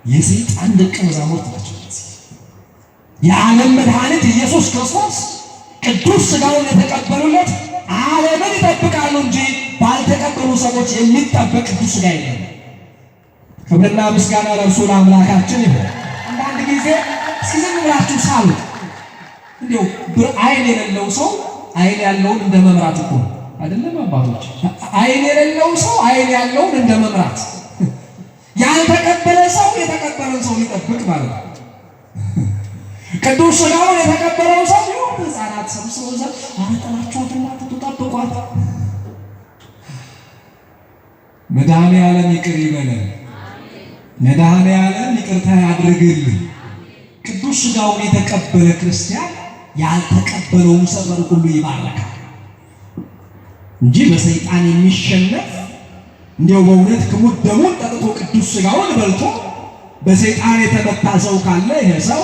የሰይጣን ደቀ መዛሙርት ናቸው። የዓለም መድኃኒት ኢየሱስ ክርስቶስ ቅዱስ ሥጋውን የተቀበሉለት ዓለምን ይጠብቃሉ እንጂ ባልተቀበሉ ሰዎች የሚጠበቅ ቅዱስ ሥጋ የለም። ክብርና ምስጋና ለእርሱ ለአምላካችን ይሁን። አንዳንድ ጊዜ እስኪ ዝም ብላችሁ ሳሉት። እንዲያው አይን የሌለው ሰው አይን ያለውን እንደ መምራት እኮ አይደለም አባቶች? አይን የሌለው ሰው አይን ያለውን እንደ መምራት፣ ያልተቀበለ ሰው የተቀበለን ሰው ሊጠብቅ ማለት ነው። ቅዱስ ሥጋውን የተቀበለው ሰው ይሁን ሕፃናት ሰብስበው ዘ አረጠናችኋትና ተጠብቋት። መድኃኔዓለም ይቅር ይበለን። መድኃኔዓለም ይቅርታ ያድርግልን። ቅዱስ ሥጋውን የተቀበለ ክርስቲያን ያልተቀበለውን ሰፈር ሁሉ ይባረካል እንጂ በሰይጣን የሚሸነፍ እንዲያው በእውነት ክቡር ደሙን ጠጥቶ ቅዱስ ሥጋውን በልቶ በሰይጣን የተመታ ሰው ካለ ይሄ ሰው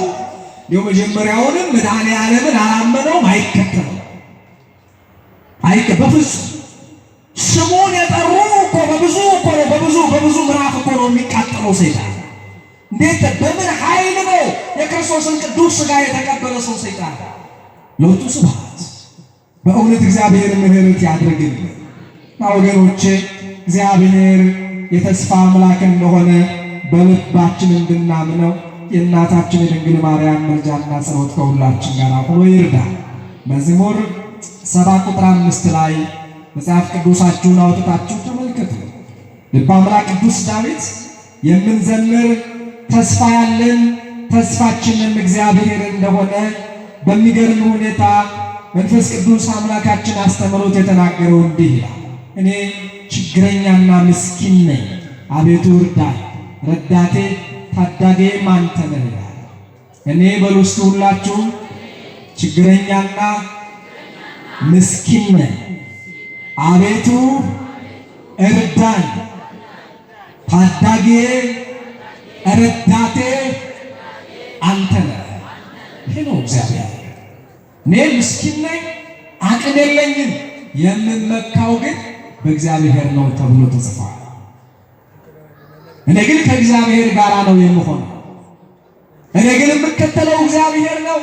እንዲያው መጀመሪያውንም መድኃኔዓለምን አላመነውም፣ አይከተልም። በፍጹም ስሙን የጠሩ እኮ በብዙ ምዕራፍ እኮ ነው የሚቃጠለው ሰይጣን። እንዴት በምን ኃይል ነው የክርስቶስን ቅዱስ ሥጋ የተቀበለ ሰው ሰይጣን? ለወጡ ስብሐት። በእውነት እግዚአብሔር ምሕረት ያድርግልን። ወገኖቼ እግዚአብሔር የተስፋ አምላክ እንደሆነ በልባችን እንድናምነው የእናታችን የድንግል ማርያም ምልጃና ጸሎት ከሁላችን ጋር ሆኖ ይርዳል። መዝሙር 7 ቁጥር 5 ላይ መጽሐፍ ቅዱሳችሁን አውጥታችሁ ተመልከቱ። ልበ አምላክ ቅዱስ ዳዊት የምንዘምር ተስፋ ያለን ተስፋችንም እግዚአብሔር እንደሆነ በሚገርም ሁኔታ መንፈስ ቅዱስ አምላካችን አስተምሮት የተናገረው እንዲህ ይላል፣ እኔ ችግረኛና ምስኪን ነኝ፣ አቤቱ እርዳኝ፣ ረዳቴ ታዳጌም አንተ ነህ ይላል። እኔ በሉ እስኪ ሁላችሁ ችግረኛና ምስኪን ነኝ፣ አቤቱ እርዳኝ፣ ታዳጌ ረዳቴ አንተ ነህ። ይሄ ነው እግዚአብሔር። እኔ ምስኪን ነኝ፣ አቅም የለኝም፣ የምመካው ግን በእግዚአብሔር ነው ተብሎ ተጽፏል። እኔ ግን ከእግዚአብሔር ጋር ነው የምሆነው። እኔ ግን የምከተለው እግዚአብሔር ነው።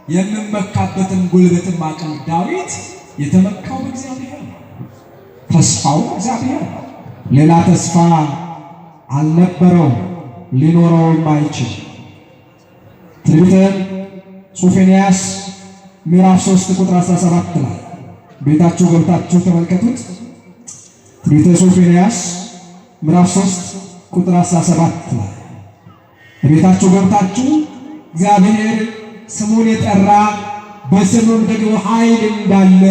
የምመካበትም ጉልበትም አቅም ዳዊት የተመካው በእግዚአብሔር ነው። ተስፋው እግዚአብሔር ነው። ሌላ ተስፋ አልነበረውም፣ ሊኖረውም አይችልም። ትንቢተ ሶፎንያስ ምዕራፍ 3 ቁጥር 17 ላይ ቤታችሁ ገብታችሁ ተመልከቱት። ትንቢተ ሶፎንያስ ምዕራፍ 3 ቁጥር 17 ላይ ቤታችሁ ገብታችሁ እግዚአብሔር ስሙን የጠራ በስሙም ደግሞ ኃይል እንዳለ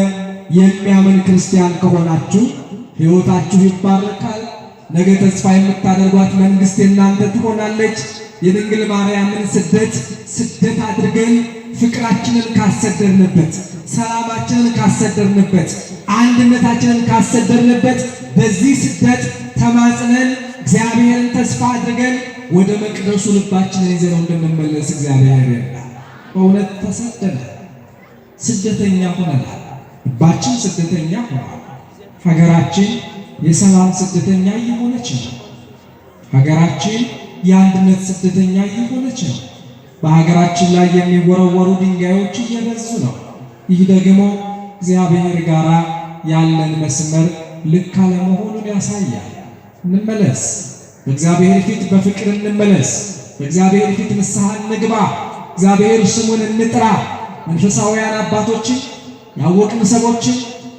የሚያምን ክርስቲያን ከሆናችሁ ሕይወታችሁ ይባረካል። ነገ ተስፋ የምታደርጓት መንግሥት የእናንተ ትሆናለች። የድንግል ማርያምን ስደት አድርገን ፍቅራችንን ካሰደርንበት፣ ሰላማችንን ካሰደርንበት፣ አንድነታችንን ካሰደርንበት በዚህ ስደት ተማጽነን እግዚአብሔርን ተስፋ አድርገን ወደ መቅደሱ ልባችንን ይዘነው እንድንመለስ እግዚአብሔር ይርዳል። በእውነት ተሰደናል፣ ስደተኛ ሆነናል። ልባችን ስደተኛ ሆኗል። ሀገራችን የሰላም ስደተኛ እየሆነች ነው። ሀገራችን የአንድነት ስደተኛ እየሆነች ነው። በሀገራችን ላይ የሚወረወሩ ድንጋዮች እየበዙ ነው። ይህ ደግሞ እግዚአብሔር ጋር ያለን መስመር ልክ አለመሆኑን ያሳያል። እንመለስ፣ በእግዚአብሔር ፊት በፍቅር እንመለስ። በእግዚአብሔር ፊት ንስሐ እንግባ። እግዚአብሔር ስሙን እንጥራ። መንፈሳውያን አባቶችን፣ ያወቅን ሰዎችን፣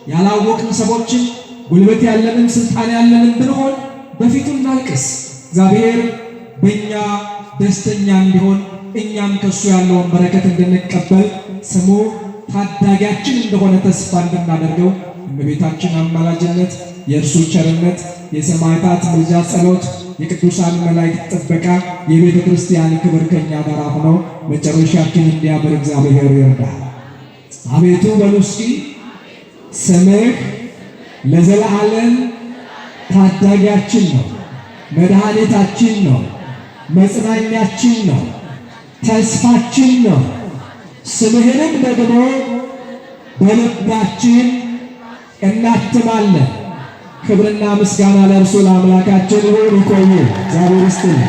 ያላወቅን ሰዎችን፣ ጉልበት ያለንን ስልጣን ያለንን ብንሆን በፊቱ እናልቅስ። እግዚአብሔር በእኛ ደስተኛ እንዲሆን እኛም ከሱ ያለውን በረከት እንድንቀበል ስሙ ታዳጊያችን እንደሆነ ተስፋ እንድናደርገው እመቤታችን አማላጅነት የእርሱ ቸርነት፣ የሰማዕታት ምልጃ ጸሎት፣ የቅዱሳን መላእክት ጥበቃ፣ የቤተ ክርስቲያን ክብር ከኛ ጋር ሆኖ መጨረሻችን እንዲያምር እግዚአብሔር ይርዳል። አቤቱ በሉ እስኪ ስምህ ለዘላለም ታዳጊያችን ነው፣ መድኃኒታችን ነው፣ መጽናኛችን ነው፣ ተስፋችን ነው። ስምህንም ደግሞ በልባችን እናትማለን። ክብርና ምስጋና ለእርሱ ለአምላካችን ይሁን። ይቆይ። እግዚአብሔር ይስጥልን።